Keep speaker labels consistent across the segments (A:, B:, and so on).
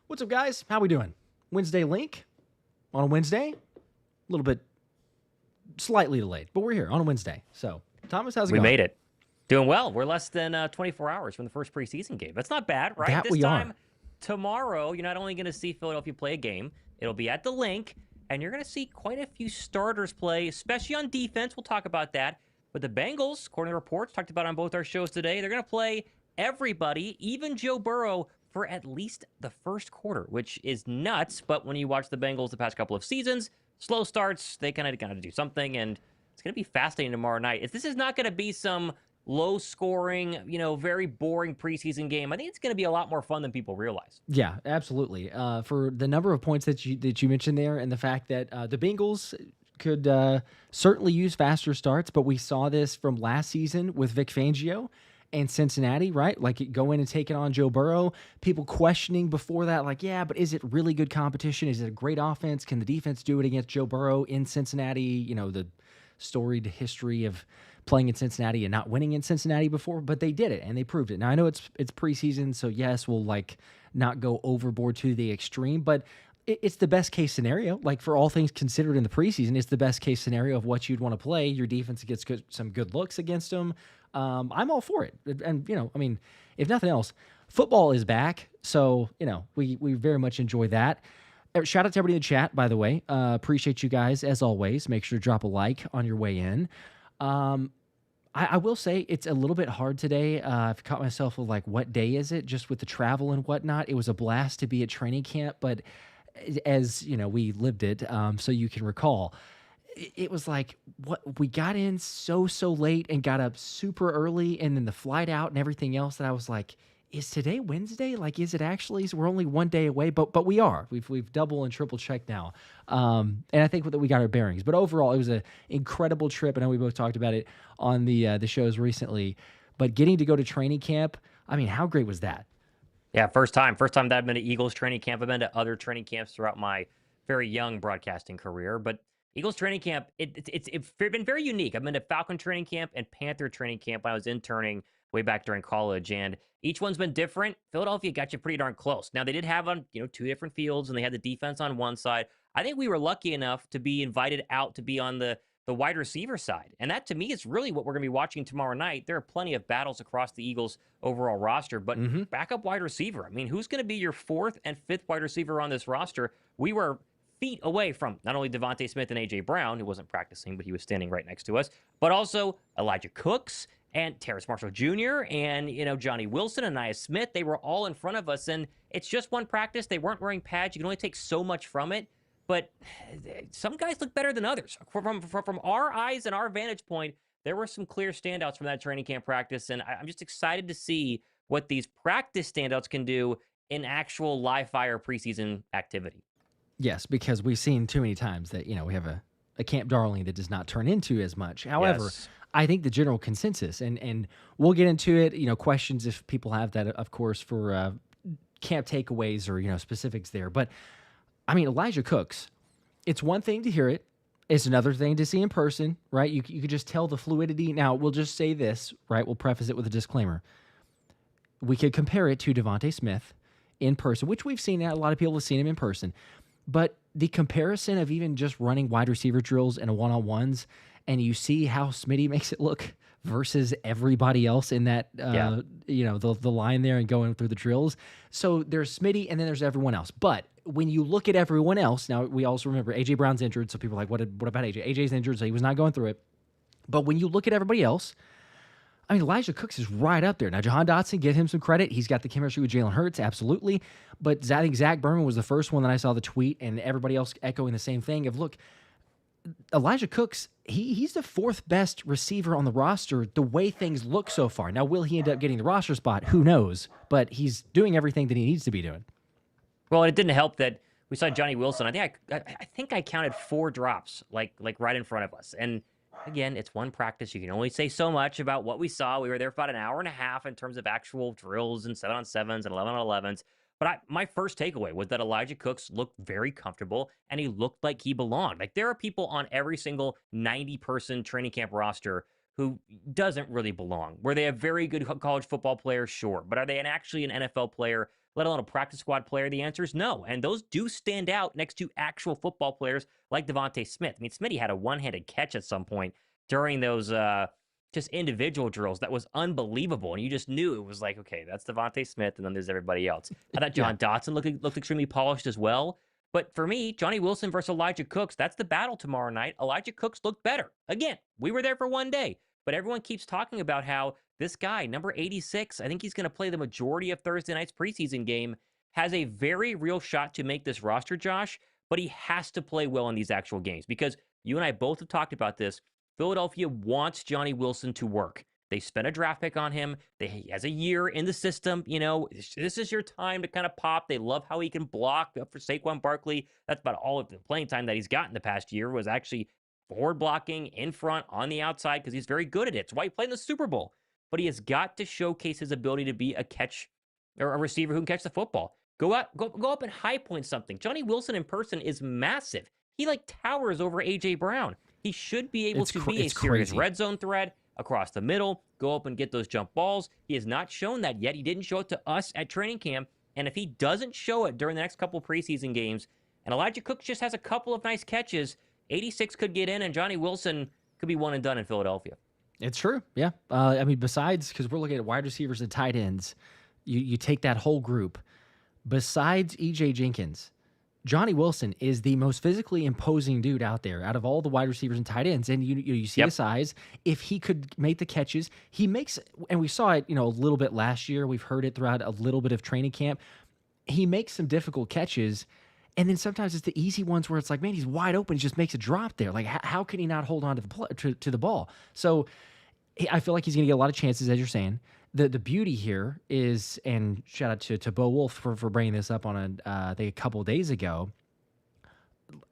A: What's up, guys? How we doing? Wednesday Linc on a Wednesday. A little bit slightly delayed, but we're here on a Wednesday. So, Thomas, how's it
B: We
A: going?
B: made it. Doing well. We're less than 24 hours from the first preseason game. That's not bad, right?
A: That
B: This
A: we
B: time
A: are.
B: tomorrow, you're not only going to see Philadelphia play a game, it'll be at the Link, and you're going to see quite a few starters play, especially on defense. We'll talk about that. But the Bengals, according to reports, talked about on both our shows today, they're going to play everybody, even Joe Burrow, for at least the first quarter, which is nuts. But when you watch the Bengals the past couple of seasons, slow starts, they kind of got to do something, and it's going to be fascinating tomorrow night. This is not going to be some low-scoring, very boring preseason game. I think it's going to be a lot more fun than people realize.
A: Yeah, absolutely. For the number of points that you mentioned there, and the fact that the Bengals could certainly use faster starts, but we saw this from last season with Vic Fangio and Cincinnati, right? Like go in and take it on Joe Burrow. People questioning before that, like, yeah, but is it really good competition? Is it a great offense? Can the defense do it against Joe Burrow in Cincinnati? The storied history of playing in Cincinnati and not winning in Cincinnati before, but they did it and they proved it. Now I know it's preseason, so yes, we'll not go overboard to the extreme, but it's the best case scenario. Like for all things considered in the preseason, it's the best case scenario of what you'd want to play. Your defense gets some good looks against them. I'm all for it. And, if nothing else, football is back. So, we very much enjoy that. Shout out to everybody in the chat, by the way. Appreciate you guys, as always. Make sure to drop a like on your way in. I will say it's a little bit hard today. I've caught myself with what day is it? Just with the travel and whatnot. It was a blast to be at training camp, but as we lived it, so you can recall, it was we got in so late and got up super early, and then the flight out and everything else that I was like, is today Wednesday? Is it actually? So we're only one day away, but we are. We've double and triple checked now, and I think that we got our bearings. But overall, it was an incredible trip. I know we both talked about it on the shows recently, but getting to go to training camp, how great was that?
B: Yeah, first time that I've been to Eagles training camp. I've been to other training camps throughout my very young broadcasting career, but Eagles training camp, it's been very unique. I've been to Falcon training camp and Panther training camp when I was interning way back during college, and each one's been different. Philadelphia got you pretty darn close. Now, they did have on two different fields, and they had the defense on one side. I think we were lucky enough to be invited out to be on the wide receiver side, and that to me is really what we're going to be watching tomorrow night. There are plenty of battles across the Eagles' overall roster, but backup wide receiver. Who's going to be your fourth and fifth wide receiver on this roster? We were feet away from not only Devontae Smith and A.J. Brown, who wasn't practicing, but he was standing right next to us, but also Elijah Cooks and Terrace Marshall Jr. and, Johnny Wilson and Nia Smith. They were all in front of us, and it's just one practice. They weren't wearing pads. You can only take so much from it, but some guys look better than others. From our eyes and our vantage point, there were some clear standouts from that training camp practice, and I'm just excited to see what these practice standouts can do in actual live fire preseason activity.
A: Yes, because we've seen too many times that, we have a Camp Darling that does not turn into as much. However,
B: Yes.
A: I think the general consensus, and we'll get into it, questions if people have that, of course, for camp takeaways or, specifics there. But, Elijah Cooks, it's one thing to hear it. It's another thing to see in person, right? You could just tell the fluidity. Now, we'll just say this, right? We'll preface it with a disclaimer. We could compare it to Devontae Smith in person, which we've seen. A lot of people have seen him in person. But the comparison of even just running wide receiver drills and one-on-ones, and you see how Smitty makes it look versus everybody else in that, the line there and going through the drills. So there's Smitty, and then there's everyone else. But when you look at everyone else, now we also remember A.J. Brown's injured, so people are like, what about A.J.? A.J.'s injured, so he was not going through it. But when you look at everybody else, Elijah Cooks is right up there. Now, Jahan Dotson, give him some credit. He's got the chemistry with Jalen Hurts, absolutely. But I think Zach Berman was the first one that I saw the tweet, and everybody else echoing the same thing of, look, Elijah Cooks, he's the fourth best receiver on the roster the way things look so far. Now, will he end up getting the roster spot? Who knows? But he's doing everything that he needs to be doing.
B: Well, it didn't help that we saw Johnny Wilson. I think I counted 4 drops, like right in front of us. And again, it's one practice. You can only say so much about what we saw. We were there for about an hour and a half in terms of actual drills and 7-on-7s and 11-on-11s. But my first takeaway was that Elijah Cooks looked very comfortable, and he looked like he belonged. There are people on every single 90-person training camp roster who doesn't really belong. Were they a very good college football player? Sure. But are they actually an NFL player, let alone a practice squad player? The answer is no. And those do stand out next to actual football players like Devontae Smith. I mean, Smitty had a one-handed catch at some point during those just individual drills that was unbelievable. And you just knew it was like, okay, that's Devontae Smith, and then there's everybody else. I thought John Dotson looked extremely polished as well. But for me, Johnny Wilson versus Elijah Cooks, that's the battle tomorrow night. Elijah Cooks looked better. Again, we were there for one day. But everyone keeps talking about how this guy, number 86, I think he's going to play the majority of Thursday night's preseason game, has a very real shot to make this roster, Josh, but he has to play well in these actual games because you and I both have talked about this. Philadelphia wants Johnny Wilson to work. They spent a draft pick on him. He has a year in the system. You know, this is your time to kind of pop. They love how he can block for Saquon Barkley. That's about all of the playing time that he's gotten the past year was actually forward blocking, in front, on the outside, because he's very good at it. It's why he played in the Super Bowl. But he has got to showcase his ability to be a receiver who can catch the football. Go up and high point something. Johnny Wilson in person is massive. He towers over A.J. Brown. He should be able to be a serious red zone threat across the middle, go up and get those jump balls. He has not shown that yet. He didn't show it to us at training camp. And if he doesn't show it during the next couple preseason games, and Elijah Cooks just has a couple of nice catches, 86 could get in, and Johnny Wilson could be one and done in Philadelphia.
A: It's true, yeah. I mean, besides, because we're looking at wide receivers and tight ends, you take that whole group. Besides E.J. Jenkins, Johnny Wilson is the most physically imposing dude out there, out of all the wide receivers and tight ends. And you see the size. If he could make the catches, he makes, and we saw it, a little bit last year. We've heard it throughout a little bit of training camp. He makes some difficult catches. And then sometimes it's the easy ones where it's like, man, he's wide open. He just makes a drop there. Like, how can he not hold on to the ball? So I feel like he's going to get a lot of chances, as you're saying. The beauty here is, and shout out to Bo Wolf for bringing this up on I think a couple of days ago.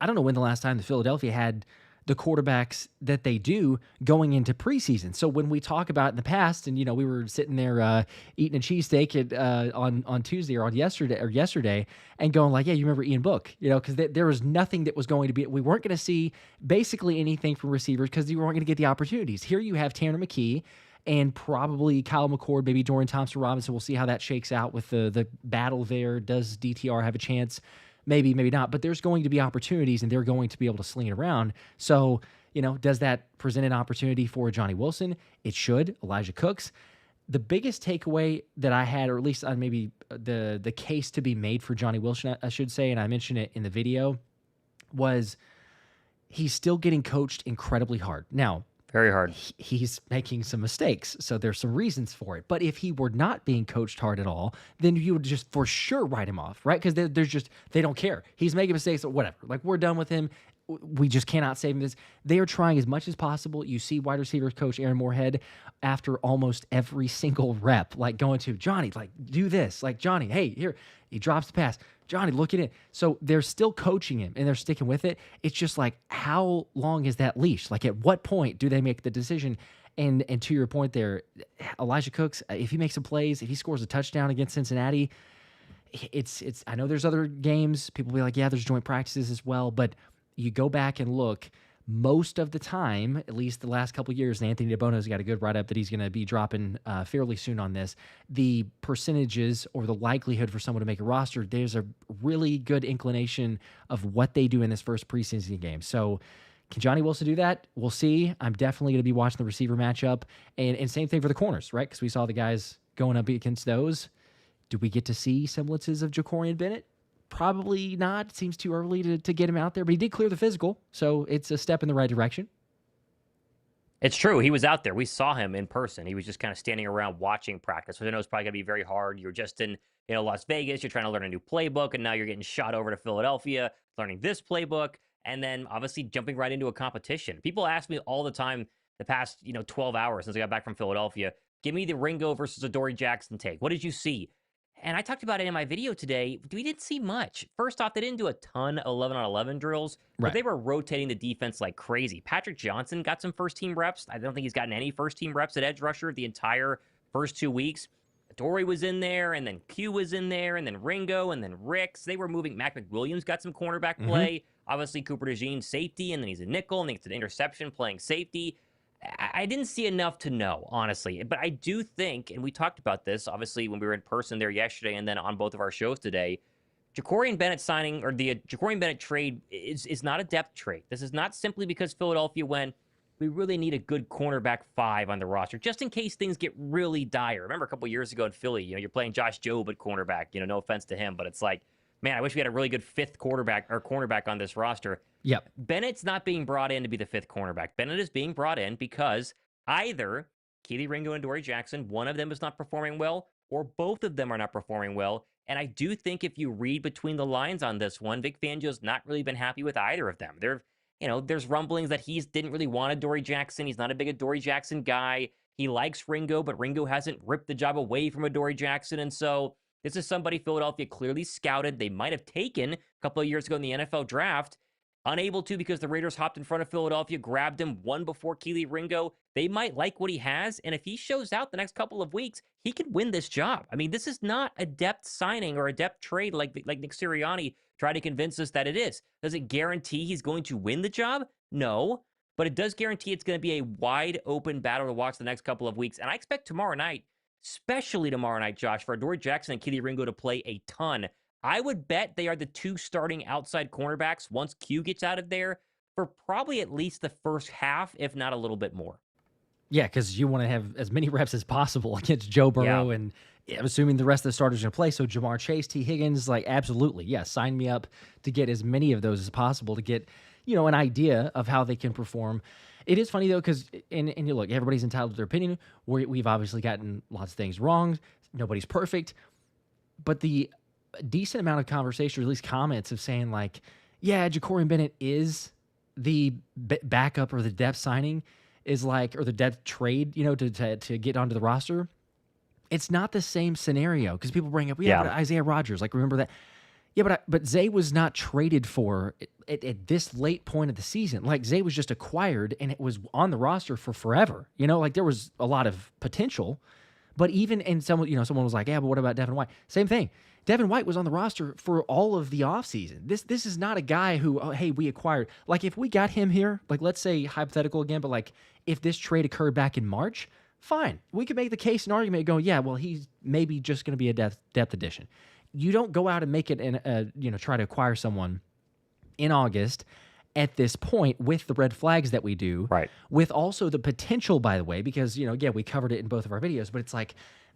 A: I don't know when the last time the Philadelphia had the quarterbacks that they do going into preseason. So when we talk about in the past, and we were sitting there eating a cheesesteak on Tuesday or yesterday, and going like, yeah, you remember Ian Book, because there was nothing that was going to be. We weren't going to see basically anything from receivers because you weren't going to get the opportunities. Here you have Tanner McKee and probably Kyle McCord, maybe Dorian Thompson-Robinson. We'll see how that shakes out with the battle there. Does DTR have a chance? Maybe, maybe not. But there's going to be opportunities, and they're going to be able to sling it around. So, does that present an opportunity for Johnny Wilson? It should. Elijah Cooks. The biggest takeaway that I had, or at least on maybe the case to be made for Johnny Wilson, I should say, and I mentioned it in the video, was he's still getting coached incredibly hard. Now,
B: very hard.
A: He's making some mistakes, so there's some reasons for it. But if he were not being coached hard at all, then you would just for sure write him off, right? Because they don't care. He's making mistakes, whatever. Like, we're done with him. We just cannot save him. They are trying as much as possible. You see wide receiver coach Aaron Moorhead after almost every single rep, like going to Johnny, like, do this. Like, Johnny, hey, here. He drops the pass. Johnny, look at it. So they're still coaching him, and they're sticking with it. It's just like, how long is that leash? Like, at what point do they make the decision? And to your point there, Elijah Cooks, if he makes some plays, if he scores a touchdown against Cincinnati, it's. I know there's other games. People will be like, yeah, there's joint practices as well. But you go back and look, most of the time, at least the last couple of years, and Anthony DeBono's got a good write-up that he's going to be dropping fairly soon on this, the percentages or the likelihood for someone to make a roster, there's a really good inclination of what they do in this first preseason game. So can Johnny Wilson do that? We'll see. I'm definitely going to be watching the receiver matchup. And same thing for the corners, right? Because we saw the guys going up against those. Do we get to see semblances of Jacorian Bennett? Probably not. It seems too early to get him out there, but he did clear the physical, so it's a step in the right direction.
B: It's true. He was out there. We saw him in person. He was just kind of standing around watching practice, which I know is probably going to be very hard. You're just in Las Vegas. You're trying to learn a new playbook, and now you're getting shot over to Philadelphia, learning this playbook, and then obviously jumping right into a competition. People ask me all the time the past 12 hours since I got back from Philadelphia, give me the Ringo versus Adoree Jackson take. What did you see? And I talked about it in my video today. We didn't see much. First off, they didn't do a ton of 11-on-11 drills, but they were rotating the defense like crazy. Patrick Johnson got some first-team reps. I don't think he's gotten any first-team reps at edge rusher the entire first 2 weeks. Adoree was in there, and then Q was in there, and then Ringo, and then Ricks. They were moving. Mac McWilliams got some cornerback play. Obviously, Cooper DeJean, safety, and then he's a nickel, and then it's an interception playing safety. I didn't see enough to know, honestly. But I do think, and we talked about this, obviously, when we were in person there yesterday and then on both of our shows today, Jacorian Bennett signing or the Jacorian Bennett trade is not a depth trade. This is not simply because Philadelphia went, we really need a good cornerback 5 on the roster, just in case things get really dire. Remember a couple years ago in Philly, you're playing Josh Jobe at cornerback. No offense to him, but it's like, man, I wish we had a really good 5th quarterback or cornerback on this roster.
A: Yep.
B: Bennett's not being brought in to be the 5th cornerback. Bennett is being brought in because either Kelee Ringo and Dory Jackson, one of them is not performing well, or both of them are not performing well. And I do think if you read between the lines on this one, Vic Fangio's not really been happy with either of them. There's rumblings that he didn't really want a Dory Jackson. He's not a big a Dory Jackson guy. He likes Ringo, but Ringo hasn't ripped the job away from a Dory Jackson. And so this is somebody Philadelphia clearly scouted. They might have taken a couple of years ago in the NFL draft. Unable to because the Raiders hopped in front of Philadelphia, grabbed him one before Kelee Ringo. They might like what he has, and if he shows out the next couple of weeks, he could win this job. I mean, this is not a depth signing or a depth trade like Nick Sirianni tried to convince us that it is. Does it guarantee he's going to win the job? No, but it does guarantee it's going to be a wide open battle to watch the next couple of weeks, and I expect tomorrow night, especially tomorrow night, Josh, for Dory Jackson and Kelee Ringo to play a ton. I would bet they are the 2 starting outside cornerbacks once Q gets out of there for probably at least the first half, if not a little bit more.
A: Yeah, because you want to have as many reps as possible against Joe Burrow, and I'm assuming the rest of the starters are going to play. So Jamar Chase, T. Higgins, absolutely, yeah, sign me up to get as many of those as possible to get, an idea of how they can perform. It is funny, though, because, and you look, everybody's entitled to their opinion. We've obviously gotten lots of things wrong. Nobody's perfect. But the decent amount of conversation, or at least comments of saying yeah, Jacorian Bennett is the backup or the depth signing is or the depth trade, to get onto the roster. It's not the same scenario because people bring up, but Isaiah Rodgers, remember that? Yeah, but Zay was not traded for at this late point of the season. Zay was just acquired and it was on the roster for forever. There was a lot of potential, but someone was like, yeah, but what about Devin White? Same thing. Devin White was on the roster for all of the offseason. This is not a guy who, hey, we acquired. If we got him here, let's say hypothetical again, but if this trade occurred back in March, fine. We could make the case and argument going, yeah, well, he's maybe just going to be a depth addition. You don't go out and make it and try to acquire someone in August at this point with the red flags that we do.
B: Right.
A: With also the potential, by the way, because, we covered it in both of our videos, but it's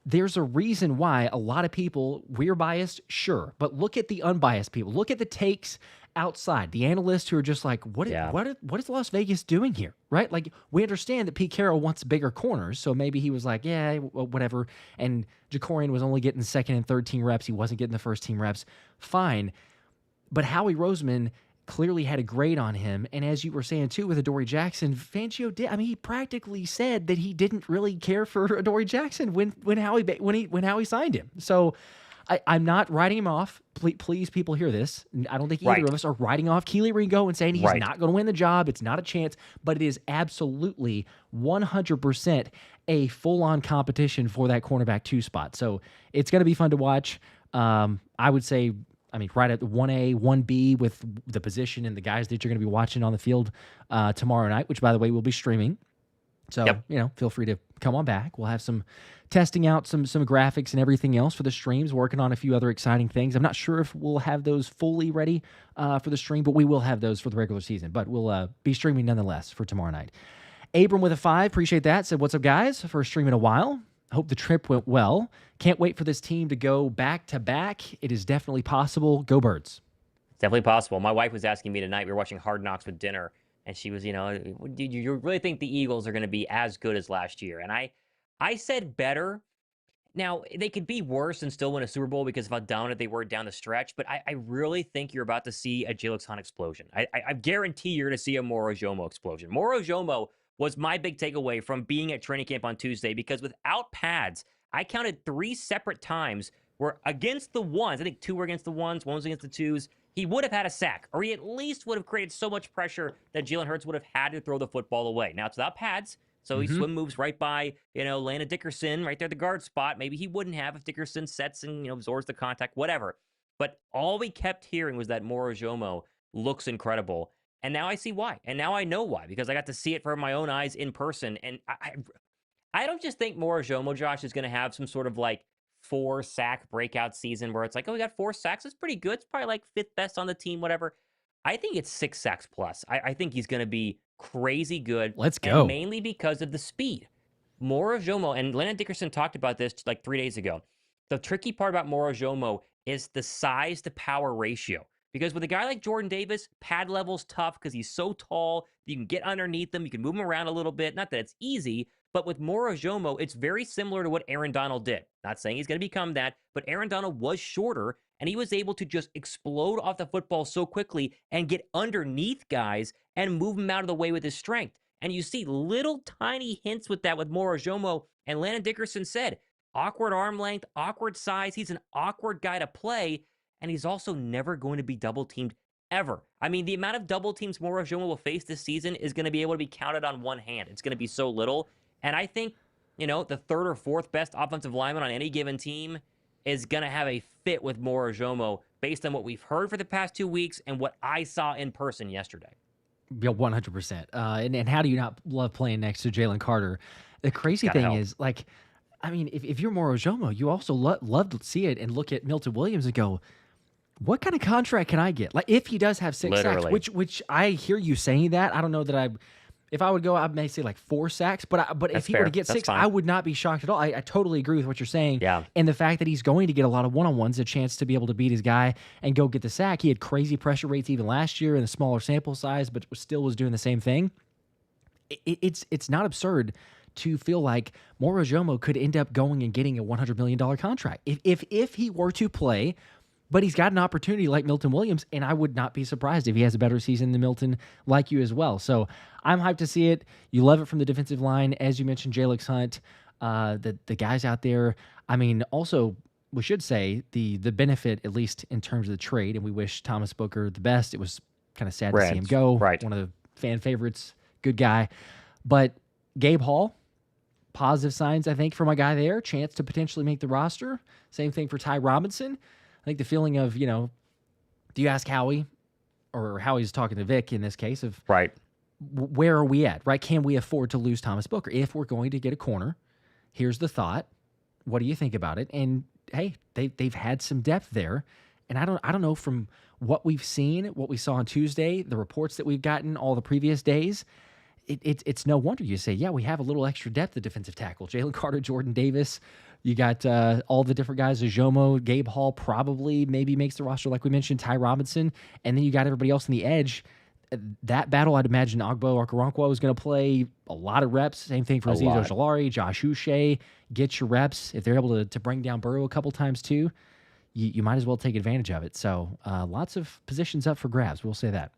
A: there's a reason why a lot of people, we're biased, sure, but look at the unbiased people. Look at the takes outside, the analysts who are just what is Las Vegas doing here, right? We understand that Pete Carroll wants bigger corners, so maybe he was yeah, whatever, and Jacorian was only getting second and third team reps. He wasn't getting the first team reps. Fine, but Howie Roseman clearly had a grade on him. And as you were saying too with Adoree Jackson, Fangio did. I mean, he practically said that he didn't really care for Adoree Jackson when Howie signed him. So I'm not writing him off. Please, people hear this. I don't think either of us are writing off Kelee Ringo and saying he's not going to win the job. It's not a chance, but it is absolutely 100% a full-on competition for that cornerback 2 spot. So it's going to be fun to watch. I would say, right at the 1A, 1B with the position and the guys that you're going to be watching on the field tomorrow night, which, by the way, we'll be streaming. So, feel free to come on back. We'll have some testing out some graphics and everything else for the streams, working on a few other exciting things. I'm not sure if we'll have those fully ready for the stream, but we will have those for the regular season. But we'll be streaming nonetheless for tomorrow night. Abram with a 5, appreciate that. Said, what's up, guys? First stream in a while. Hope the trip went well. Can't wait for this team to go back-to-back. It is definitely possible. Go Birds.
B: It's definitely possible. My wife was asking me tonight, we were watching Hard Knocks with dinner, and she was, do you really think the Eagles are going to be as good as last year? And I said better. Now, they could be worse and still win a Super Bowl because of how dominant they were down the stretch, but I really think you're about to see a Jalen Hurts explosion. I guarantee you're going to see a Moro Ojomo explosion. Moro Ojomo was my big takeaway from being at training camp on Tuesday because without pads, I counted 3 separate times where against the ones, I think 2 were against the ones, 1 was against the 2s, he would have had a sack, or he at least would have created so much pressure that Jalen Hurts would have had to throw the football away. Now, it's without pads, so he swim moves right by, Landon Dickerson, right there at the guard spot. Maybe he wouldn't have if Dickerson sets and, absorbs the contact, whatever. But all we kept hearing was that Moro Ojomo looks incredible. And now I see why. And now I know why, because I got to see it from my own eyes in person. And I don't just think Moro Ojomo, Josh, is going to have some sort of like 4-sack breakout season where it's like, oh, we got 4 sacks. It's pretty good. It's probably like 5th best on the team, whatever. I think it's 6 sacks plus. I think he's going to be crazy good.
A: Let's
B: And
A: go.
B: mainly because of the speed. Moro Ojomo, and Landon Dickerson talked about this like 3 days ago. The tricky part about Moro Ojomo is the size to power ratio. Because with a guy like Jordan Davis, pad level's tough because he's so tall. You can get underneath him. You can move him around a little bit. Not that it's easy, but with Moro Ojomo, it's very similar to what Aaron Donald did. Not saying he's going to become that, but Aaron Donald was shorter, and he was able to just explode off the football so quickly and get underneath guys and move them out of the way with his strength. And you see little tiny hints with that with Moro Ojomo. And Landon Dickerson said, awkward arm length, awkward size. He's an awkward guy to play, and he's also never going to be double teamed ever. I mean, the amount of double teams Moro Ojomo will face this season is going to be able to be counted on one hand. It's going to be so little. And I think, the 3rd or 4th best offensive lineman on any given team is going to have a fit with Moro Ojomo based on what we've heard for the past 2 weeks and what I saw in person yesterday.
A: Yeah, 100%. And how do you not love playing next to Jalen Carter? The crazy
B: Gotta
A: thing
B: help.
A: is, like, I mean, if you're Moro Ojomo, you also love to see it and look at Milton Williams and go, what kind of contract can I get? Like, if he does have 6
B: Literally.
A: sacks, which I hear you saying that. I don't know that if I would go, I may say like 4 sacks, but if
B: That's
A: he were to
B: fair.
A: get
B: That's
A: 6,
B: fine.
A: I would not be shocked at all. I totally agree with what you're saying.
B: Yeah.
A: And the fact that he's going to get a lot of one-on-ones, a chance to be able to beat his guy and go get the sack. He had crazy pressure rates even last year in a smaller sample size, but still was doing the same thing. It's not absurd to feel like Moro Ojomo could end up going and getting a $100 million contract if he were to play. But he's got an opportunity like Milton Williams, and I would not be surprised if he has a better season than Milton, like you as well. So I'm hyped to see it. You love it from the defensive line. As you mentioned, Jalen Hunt, the guys out there. I mean, also, we should say the benefit, at least in terms of the trade, and we wish Thomas Booker the best. It was kind of sad to see him go.
B: Right.
A: One of the fan favorites, good guy. But Gabe Hall, positive signs, I think, for my guy there. Chance to potentially make the roster. Same thing for Ty Robinson. I think the feeling of, do you ask Howie, or Howie's talking to Vic in this case, of
B: Right.
A: Where are we at, right? Can we afford to lose Thomas Booker? If we're going to get a corner, here's the thought. What do you think about it? And hey, they've had some depth there. And I don't know, from what we've seen, what we saw on Tuesday, the reports that we've gotten all the previous days, it's no wonder you say, yeah, we have a little extra depth at defensive tackle. Jalen Carter, Jordan Davis. You got all the different guys, Ojomo, Gabe Hall probably maybe makes the roster, like we mentioned, Ty Robinson. And then you got everybody else on the edge. That battle, I'd imagine Ogbo, Okoronkwo is going to play a lot of reps. Same thing for Azeez Ojulari, Josh Uche. Get your reps. If they're able to bring down Burrow a couple times too, you might as well take advantage of it. So lots of positions up for grabs. We'll say that.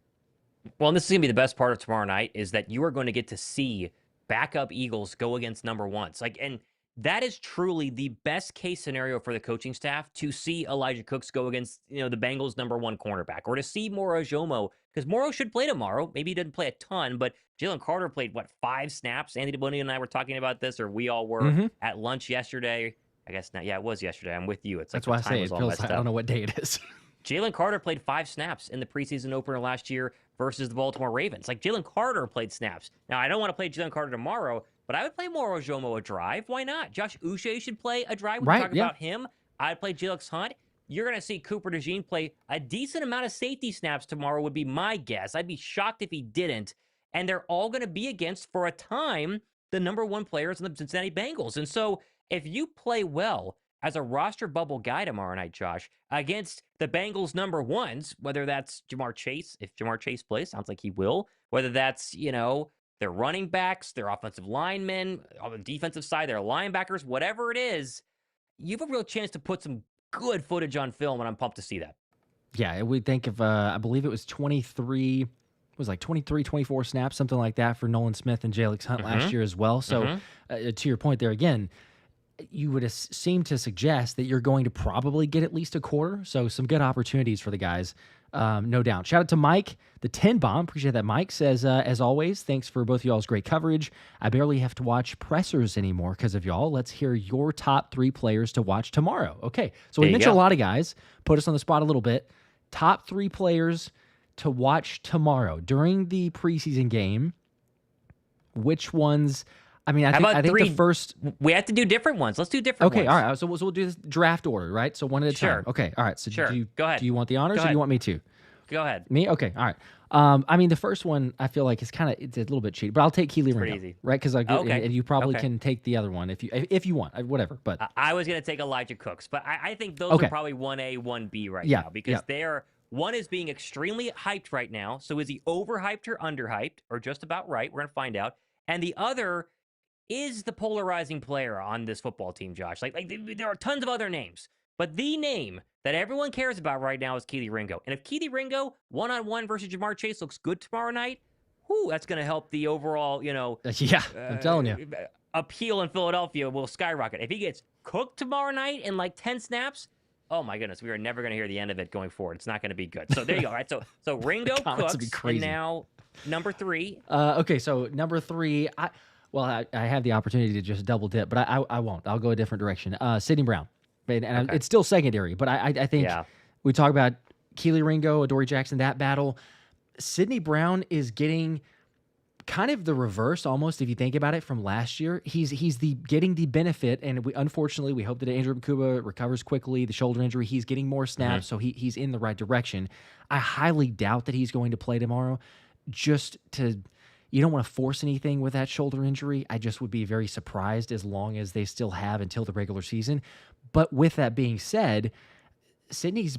B: Well, and this is going to be the best part of tomorrow night, is that you are going to get to see backup Eagles go against number ones. And that is truly the best case scenario for the coaching staff, to see Elijah Cooks go against, the Bengals' number 1 cornerback, or to see Moro Ojomo, because Moro should play tomorrow. Maybe he doesn't play a ton, but Jalen Carter played, 5 snaps? Anthony Bonilla and I were talking about this, or we all were at lunch yesterday. I guess not. Yeah, it was yesterday. I'm with you. It's like
A: That's why I say it
B: all
A: feels
B: messed
A: like, I don't know what day it is.
B: Jalen Carter played 5 snaps in the preseason opener last year versus the Baltimore Ravens. Like, Jalen Carter played snaps. Now, I don't want to play Jalen Carter tomorrow, but I would play Moro Ojomo a drive. Why not? Josh Uche should play a drive. We're talking about him. I'd play Jalen Hunt. You're going to see Cooper DeJean play a decent amount of safety snaps tomorrow, would be my guess. I'd be shocked if he didn't. And they're all going to be against, for a time, the number 1 players in the Cincinnati Bengals. And so if you play well as a roster bubble guy tomorrow night, Josh, against the Bengals' number 1s, whether that's Jamar Chase, if Jamar Chase plays, sounds like he will, whether that's, their running backs, their offensive linemen, on the defensive side, their linebackers, whatever it is, you have a real chance to put some good footage on film, and I'm pumped to see that.
A: Yeah, we think of, I believe it was 23, 24 snaps, something like that, for Nolan Smith and Jalen Hunt last year as well. So to your point there again, you would seem to suggest that you're going to probably get at least a quarter. So some good opportunities for the guys, no doubt. Shout out to Mike, the 10 bomb. Appreciate that. Mike says, as always, thanks for both of y'all's great coverage. I barely have to watch pressers anymore because of y'all. Let's hear your top 3 players to watch tomorrow. Okay, so we mentioned a lot of guys. Put us on the spot a little bit. Top 3 players to watch tomorrow during the preseason game, which ones? I mean, I think the first.
B: We have to do different ones. Let's do different ones.
A: Okay, all right. So we'll do this draft order, right? So one at a time. Okay, all right. So
B: Go ahead.
A: Do you want the honors or do you want me to?
B: Go ahead.
A: Me? Okay, all right. I mean, the first one I feel like it's a little bit cheaty, but I'll take Kelee Ringo,
B: pretty easy,
A: right? Because and you probably can take the other one if you want, whatever. But
B: I was gonna take Elijah Cooks, but I think those are probably 1A, 1B now because one is being extremely hyped right now. So is he overhyped or underhyped or just about right? We're gonna find out. And the other is the polarizing player on this football team, Josh. Like there are tons of other names, but the name that everyone cares about right now is Kelee Ringo. And if Kelee Ringo one-on-one versus Jamar Chase looks good tomorrow night, that's going to help the overall,
A: I'm telling you,
B: appeal in Philadelphia will skyrocket. If he gets cooked tomorrow night in like 10 snaps, oh my goodness, we are never going to hear the end of it going forward. It's not going to be good. So there you go. Right. So Ringo, Cooks, and now number 3.
A: Okay, so number 3. I have the opportunity to just double dip, but I won't. I'll go a different direction. Sidney Brown. And it's still secondary, but I think we talk about Kelee Ringo, Adoree Jackson, that battle. Sidney Brown is getting kind of the reverse almost if you think about it from last year. He's getting the benefit, and unfortunately we hope that Andrew Mukuba recovers quickly, the shoulder injury. He's getting more snaps, so he's in the right direction. I highly doubt that he's going to play tomorrow. You don't want to force anything with that shoulder injury. I just would be very surprised as long as they still have until the regular season. But with that being said, Sidney's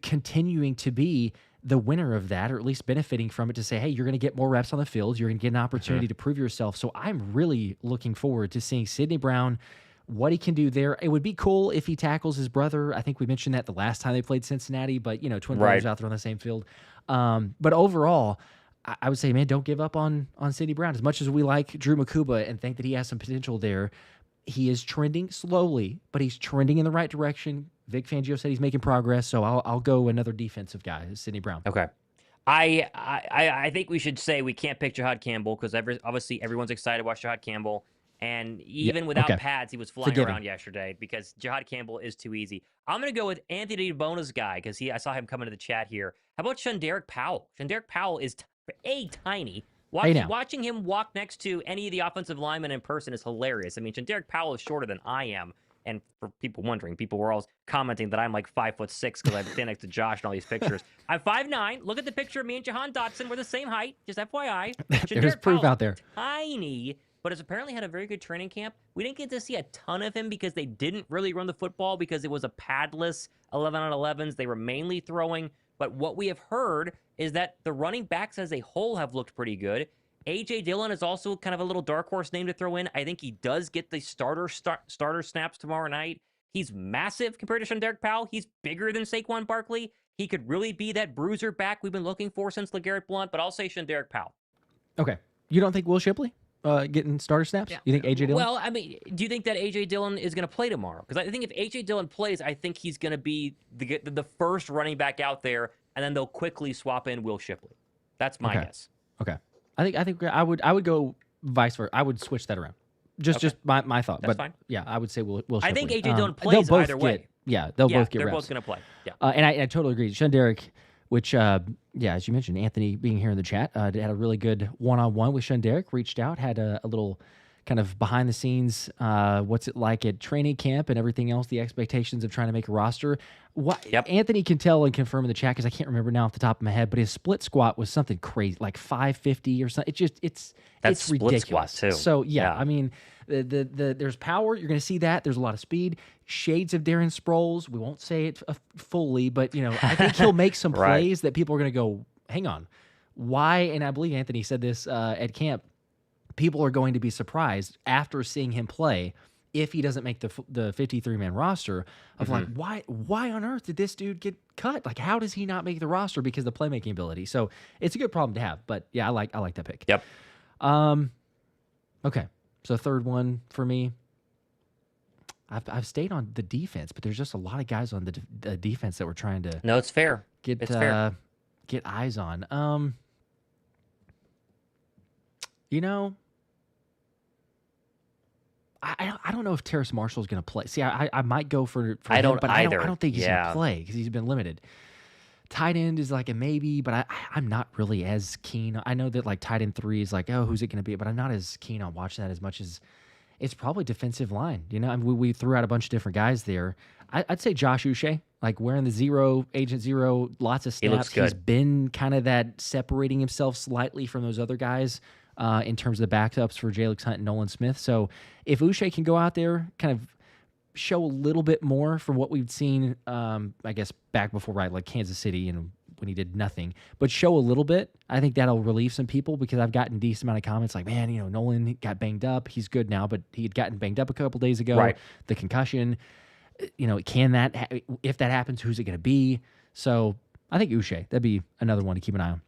A: continuing to be the winner of that, or at least benefiting from it, to say, hey, you're going to get more reps on the field. You're going to get an opportunity to prove yourself. So I'm really looking forward to seeing Sidney Brown, what he can do there. It would be cool if he tackles his brother. I think we mentioned that the last time they played Cincinnati, but, twin brothers out there on the same field. But overall, I would say, man, don't give up on Sidney Brown. As much as we like Drew Mukuba and think that he has some potential there, he is trending slowly, but he's trending in the right direction. Vic Fangio said he's making progress, so I'll go another defensive guy, Sidney Brown.
B: Okay. I think we should say we can't pick Jihaad Campbell because obviously everyone's excited to watch Jihaad Campbell. And even without pads, he was flying around yesterday because Jihaad Campbell is too easy. I'm going to go with Anthony DeBona's guy because I saw him come into the chat here. How about Shunderick Powell? Shunderick Powell is tiny. Watching him walk next to any of the offensive linemen in person is hilarious. I mean, Shunderick Powell is shorter than I am. And for people wondering, people were always commenting that I'm like 5'6" because I stand next to Josh in all these pictures. I'm 5'9". Look at the picture of me and Jahan Dotson. We're the same height. Just FYI.
A: There's proof out there.
B: Tiny, but has apparently had a very good training camp. We didn't get to see a ton of him because they didn't really run the football because it was a padless 11-on-11s. They were mainly throwing. But what we have heard is that the running backs as a whole have looked pretty good. A.J. Dillon is also kind of a little dark horse name to throw in. I think he does get the starter snaps tomorrow night. He's massive compared to Shunderick Powell. He's bigger than Saquon Barkley. He could really be that bruiser back we've been looking for since LeGarrette Blount, but I'll say Shunderick Powell.
A: Okay. You don't think Will Shipley getting starter snaps? Yeah. You think A.J. Dillon?
B: Well, I mean, do you think that A.J. Dillon is going to play tomorrow? Because I think if A.J. Dillon plays, I think he's going to be the first running back out there, and then they'll quickly swap in Will Shipley. That's my guess.
A: Okay. I think I would go vice versa. I would switch that around. Just my thought.
B: That's
A: but
B: fine.
A: Yeah, I would say Will Shipley.
B: I think A.J. Dillon plays either way.
A: They'll both get
B: they're
A: reps.
B: both going to play. Yeah.
A: And I totally agree. Shunderick, which, as you mentioned, Anthony being here in the chat, had a really good one-on-one with Shunderick, reached out, had a little kind of behind the scenes, what's it like at training camp and everything else, the expectations of trying to make a roster. Anthony can tell and confirm in the chat because I can't remember now off the top of my head, but his split squat was something crazy, like 550 or something. It's ridiculous.
B: Squat too.
A: So I mean, there's power. You're going to see that. There's a lot of speed. Shades of Darren Sproles. We won't say it fully, but I think he'll make some plays that people are going to go, hang on, why? And I believe Anthony said this at camp. People are going to be surprised after seeing him play if he doesn't make the 53-man roster of like, why on earth did this dude get cut? Like, how does he not make the roster because of the playmaking ability? So it's a good problem to have. But yeah, I like that pick.
B: Yep.
A: Okay. So third one for me. I've stayed on the defense, but there's just a lot of guys on the defense that we're trying to.
B: No, it's fair.
A: Get eyes on. I don't know if Terrace Marshall's going to play. See, I might go for
B: I
A: him,
B: don't
A: but
B: either.
A: I don't think he's going to play because he's been limited. Tight end is like a maybe, but I'm not really as keen. I know that like tight end 3 is like, oh, who's it going to be? But I'm not as keen on watching that as much as it's probably defensive line. I mean, we threw out a bunch of different guys there. I'd say Josh Uche, like wearing the agent zero, lots of
B: He looks
A: snaps.
B: good.
A: He's been kind of that separating himself slightly from those other guys in terms of the backups for Jalen Hunt and Nolan Smith. So if Uche can go out there, kind of show a little bit more from what we've seen, I guess back before, right, like Kansas City and when he did nothing, but show a little bit. I think that'll relieve some people because I've gotten a decent amount of comments like, man, Nolan got banged up. He's good now, but he had gotten banged up a couple days ago.
B: Right.
A: The concussion, if that happens, who's it going to be? So I think Uche, that'd be another one to keep an eye on.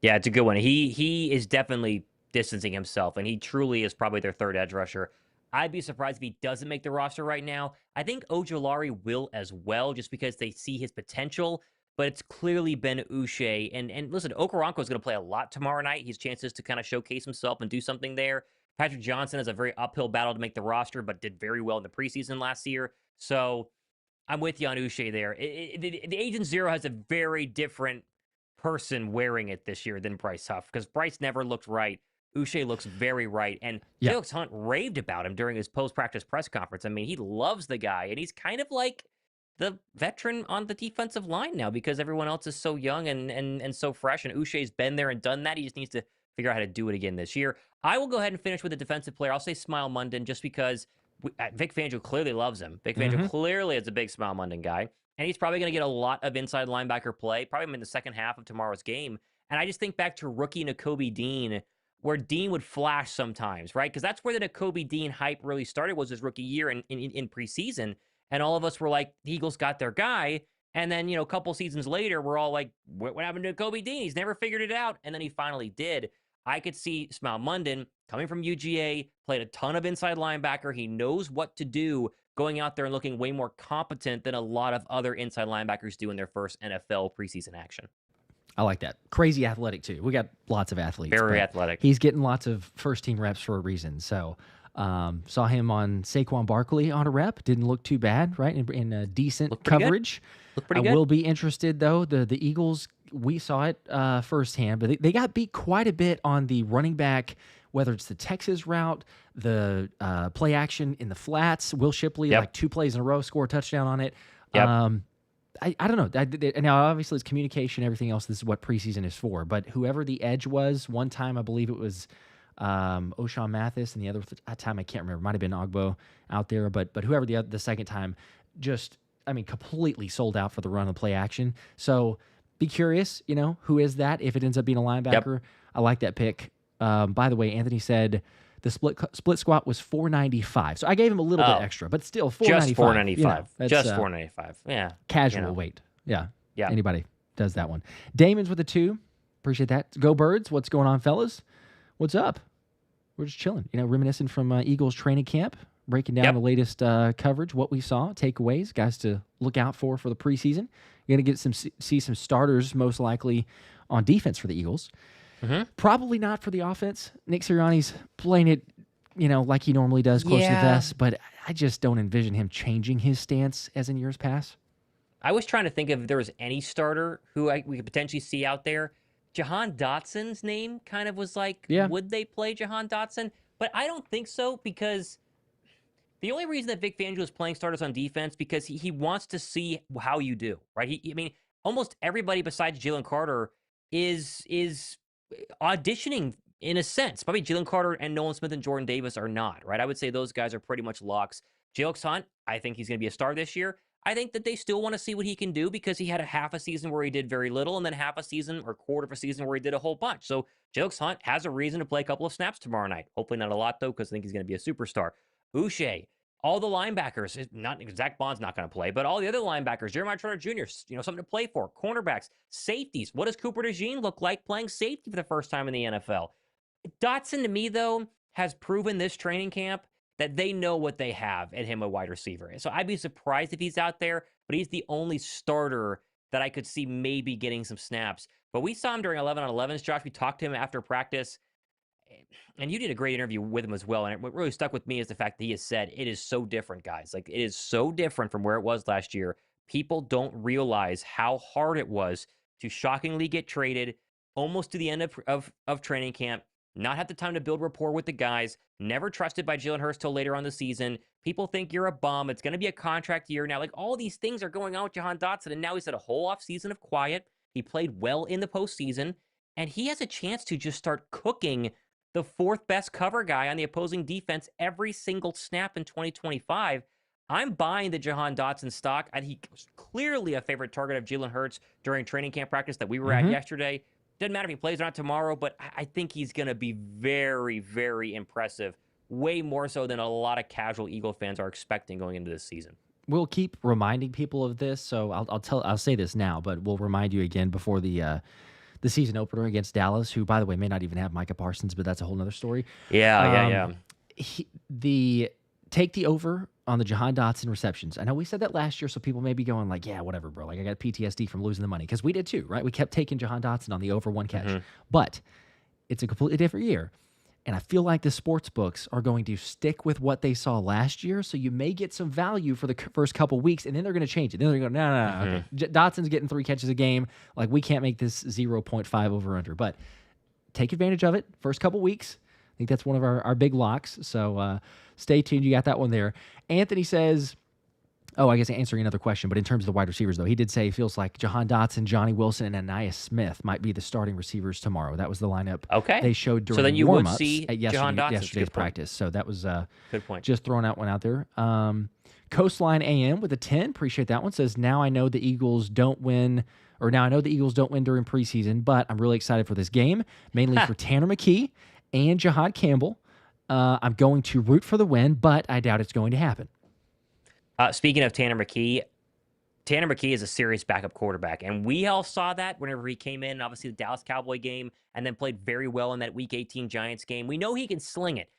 B: Yeah, it's a good one. He is definitely distancing himself, and he truly is probably their third edge rusher. I'd be surprised if he doesn't make the roster right now. I think Ojolari will as well, just because they see his potential. But it's clearly been Uche. And listen, Okoronkwo is going to play a lot tomorrow night. He has chances to kind of showcase himself and do something there. Patrick Johnson has a very uphill battle to make the roster, but did very well in the preseason last year. So I'm with you on Uche there. The Agent Zero has a very different person wearing it this year than Bryce Huff, because Bryce never looked right. Uche looks very right. And Jalen Hunt raved about him during his post-practice press conference. I mean, he loves the guy, and he's kind of like the veteran on the defensive line now because everyone else is so young and so fresh. And Uche's been there and done that. He just needs to figure out how to do it again this year. I will go ahead and finish with a defensive player. I'll say Smile Munden just because Vic Fangio clearly loves him. Vic Fangio clearly is a big Smile Munden guy. And he's probably going to get a lot of inside linebacker play, probably in the second half of tomorrow's game. And I just think back to rookie Nakobe Dean, where Dean would flash sometimes, right? Because that's where the Nakobe Dean hype really started, was his rookie year in preseason. And all of us were like, the Eagles got their guy. And then, a couple seasons later, we're all like, what happened to Nakobe Dean? He's never figured it out. And then he finally did. I could see Smile Munden coming from UGA, played a ton of inside linebacker. He knows what to do, going out there and looking way more competent than a lot of other inside linebackers do in their first NFL preseason action.
A: I like that. Crazy athletic, too. We got lots of athletes.
B: Very athletic.
A: He's getting lots of first-team reps for a reason. So saw him on Saquon Barkley on a rep. Didn't look too bad, right? In decent coverage.
B: Looked pretty good.
A: I will be interested, though. The Eagles, we saw it firsthand, but they got beat quite a bit on the running back, whether it's the Texas route, the play action in the flats. Will Shipley, like 2 plays in a row, score a touchdown on it.
B: Yep.
A: I don't know. Now, obviously, it's communication, everything else. This is what preseason is for. But whoever the edge was, one time I believe it was O'Shawn Mathis, and the other time I can't remember. Might have been Ogbo out there. But whoever the second time, just completely sold out for the run and play action. So be curious, who is that? If it ends up being a linebacker, I like that pick. By the way, Anthony said the split squat was 495. So I gave him a little bit extra, but still 495.
B: Just 495. Just 495. Yeah.
A: Casual weight. Yeah.
B: Yeah.
A: Anybody does that one. Damon's with a 2. Appreciate that. Go Birds. What's going on, fellas? What's up? We're just chilling. Reminiscing from Eagles training camp, breaking down the latest coverage, what we saw, takeaways, guys to look out for the preseason. You're going to see some starters most likely on defense for the Eagles. Probably not for the offense. Nick Sirianni's playing it, like he normally does, close to the vest, but I just don't envision him changing his stance as in years past.
B: I was trying to think if there was any starter who we could potentially see out there. Jahan Dotson's name kind of was like, would they play Jahan Dotson? But I don't think so, because the only reason that Vic Fangio is playing starters on defense, because he wants to see how you do, right? Almost everybody besides Jalen Carter is auditioning in a sense. Probably Jalen Carter and Nolan Smith and Jordan Davis are not, right? I would say those guys are pretty much locks. Jalen Hunt, I think he's going to be a star this year. I think that they still want to see what he can do, because he had a half a season where he did very little, and then half a season or quarter of a season where he did a whole bunch. So Jalen Hunt has a reason to play a couple of snaps tomorrow night. Hopefully not a lot, though, because I think he's going to be a superstar. Uche, all the linebackers, Zach Bond's not going to play, but all the other linebackers, Jeremiah Trotter Jr., something to play for. Cornerbacks, safeties. What does Cooper DeJean look like playing safety for the first time in the NFL? Dotson, to me, though, has proven this training camp that they know what they have at him, a wide receiver. So I'd be surprised if he's out there, but he's the only starter that I could see maybe getting some snaps. But we saw him during 11-on-11s, Josh. We talked to him after practice, and you did a great interview with him as well. And what really stuck with me is the fact that he has said it is so different, guys. Like, it is so different from where it was last year. People don't realize how hard it was to shockingly get traded almost to the end of training camp, not have the time to build rapport with the guys, never trusted by Jalen Hurts till later on the season. People think you're a bum. It's going to be a contract year now. Like, all these things are going on with Jahan Dotson, and now he's had a whole off season of quiet. He played well in the postseason, and he has a chance to just start cooking the fourth best cover guy on the opposing defense every single snap in 2025. I'm buying the Jahan Dotson stock. He was clearly a favorite target of Jalen Hurts during training camp practice that we were at yesterday. Doesn't matter if he plays or not tomorrow, but I think he's going to be very, very impressive. Way more so than a lot of casual Eagle fans are expecting going into this season.
A: We'll keep reminding people of this, so I'll say this now, but we'll remind you again before the season opener against Dallas, who, by the way, may not even have Micah Parsons, but that's a whole nother story.
B: Yeah.
A: Take the over on the Jahan Dotson receptions. I know we said that last year, so people may be going like, yeah, whatever, bro. Like, I got PTSD from losing the money, because we did too, right? We kept taking Jahan Dotson on the over one catch. But it's a completely different year. And I feel like the sports books are going to stick with what they saw last year, so you may get some value for the first couple weeks, and then they're going to change it. Then they're going to go, no. Okay. Dotson's getting 3 catches a game. Like, we can't make this 0.5 over under. But take advantage of it first couple weeks. I think that's one of our big locks. So stay tuned. You got that one there. Anthony says, I guess answering another question, but in terms of the wide receivers, though, he did say he feels like Jahan Dotson, Johnny Wilson, and Ananias Smith might be the starting receivers tomorrow. That was the lineup they showed during
B: so then you would
A: warm-ups
B: see
A: at yesterday's practice. So that was
B: good point.
A: Just throwing out one out there. Coastline AM with a 10. Appreciate that one. Says, now I know the Eagles don't win during preseason, but I'm really excited for this game, mainly for Tanner McKee and Jihaad Campbell. I'm going to root for the win, but I doubt it's going to happen.
B: Speaking of Tanner McKee is a serious backup quarterback, and we all saw that whenever he came in, obviously the Dallas Cowboy game, and then played very well in that Week 18 Giants game. We know he can sling it,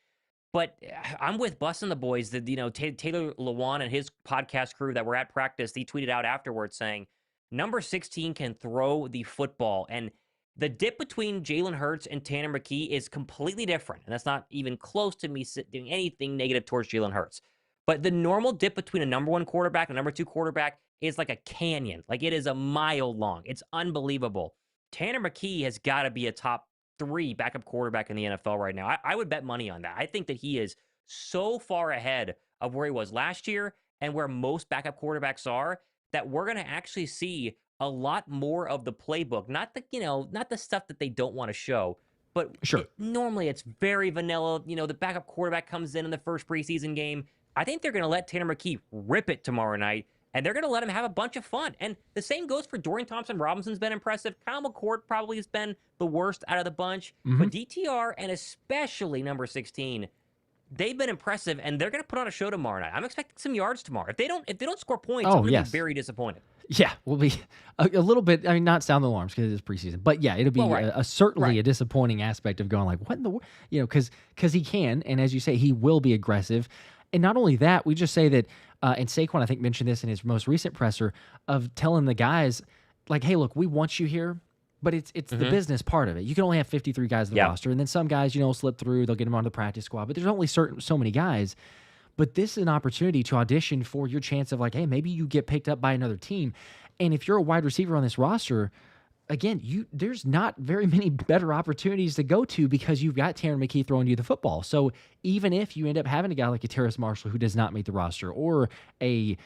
B: but I'm with Bussin' the boys. That Taylor Lewan and his podcast crew that were at practice, he tweeted out afterwards saying, number 16 can throw the football, and the dip between Jalen Hurts and Tanner McKee is completely different, and that's not even close to me doing anything negative towards Jalen Hurts. But the normal dip between a number 1 quarterback and a number 2 quarterback is like a canyon. Like, it is a mile long. It's unbelievable. Tanner McKee has got to be a top 3 backup quarterback in the NFL right now. I would bet money on that. I think that he is so far ahead of where he was last year and where most backup quarterbacks are that we're going to actually see a lot more of the playbook. Not the stuff that they don't want to show. But normally it's very vanilla. The backup quarterback comes in the first preseason game. I think they're going to let Tanner McKee rip it tomorrow night, and they're going to let him have a bunch of fun. And the same goes for Dorian Thompson-Robinson's been impressive. Kyle McCord probably has been the worst out of the bunch. But DTR, and especially number 16, they've been impressive, and they're going to put on a show tomorrow night. I'm expecting some yards tomorrow. If they don't score points, I'm going to be very disappointed.
A: Yeah, we'll be a little bit. I mean, not sound the alarms because it is preseason, but yeah, it'll be certainly a disappointing aspect of going like, what in the world? Because he can, and as you say, he will be aggressive. And not only that, we just say that, and Saquon, I think, mentioned this in his most recent presser, of telling the guys, like, hey, look, we want you here, but it's the business part of it. You can only have 53 guys on the roster, and then some guys, slip through, they'll get them on the practice squad, but there's only so many guys. But this is an opportunity to audition for your chance of like, hey, maybe you get picked up by another team. And if you're a wide receiver on this roster, again, there's not very many better opportunities to go to because you've got Tanner McKee throwing you the football. So even if you end up having a guy like a Terrace Marshall who does not make the roster, or I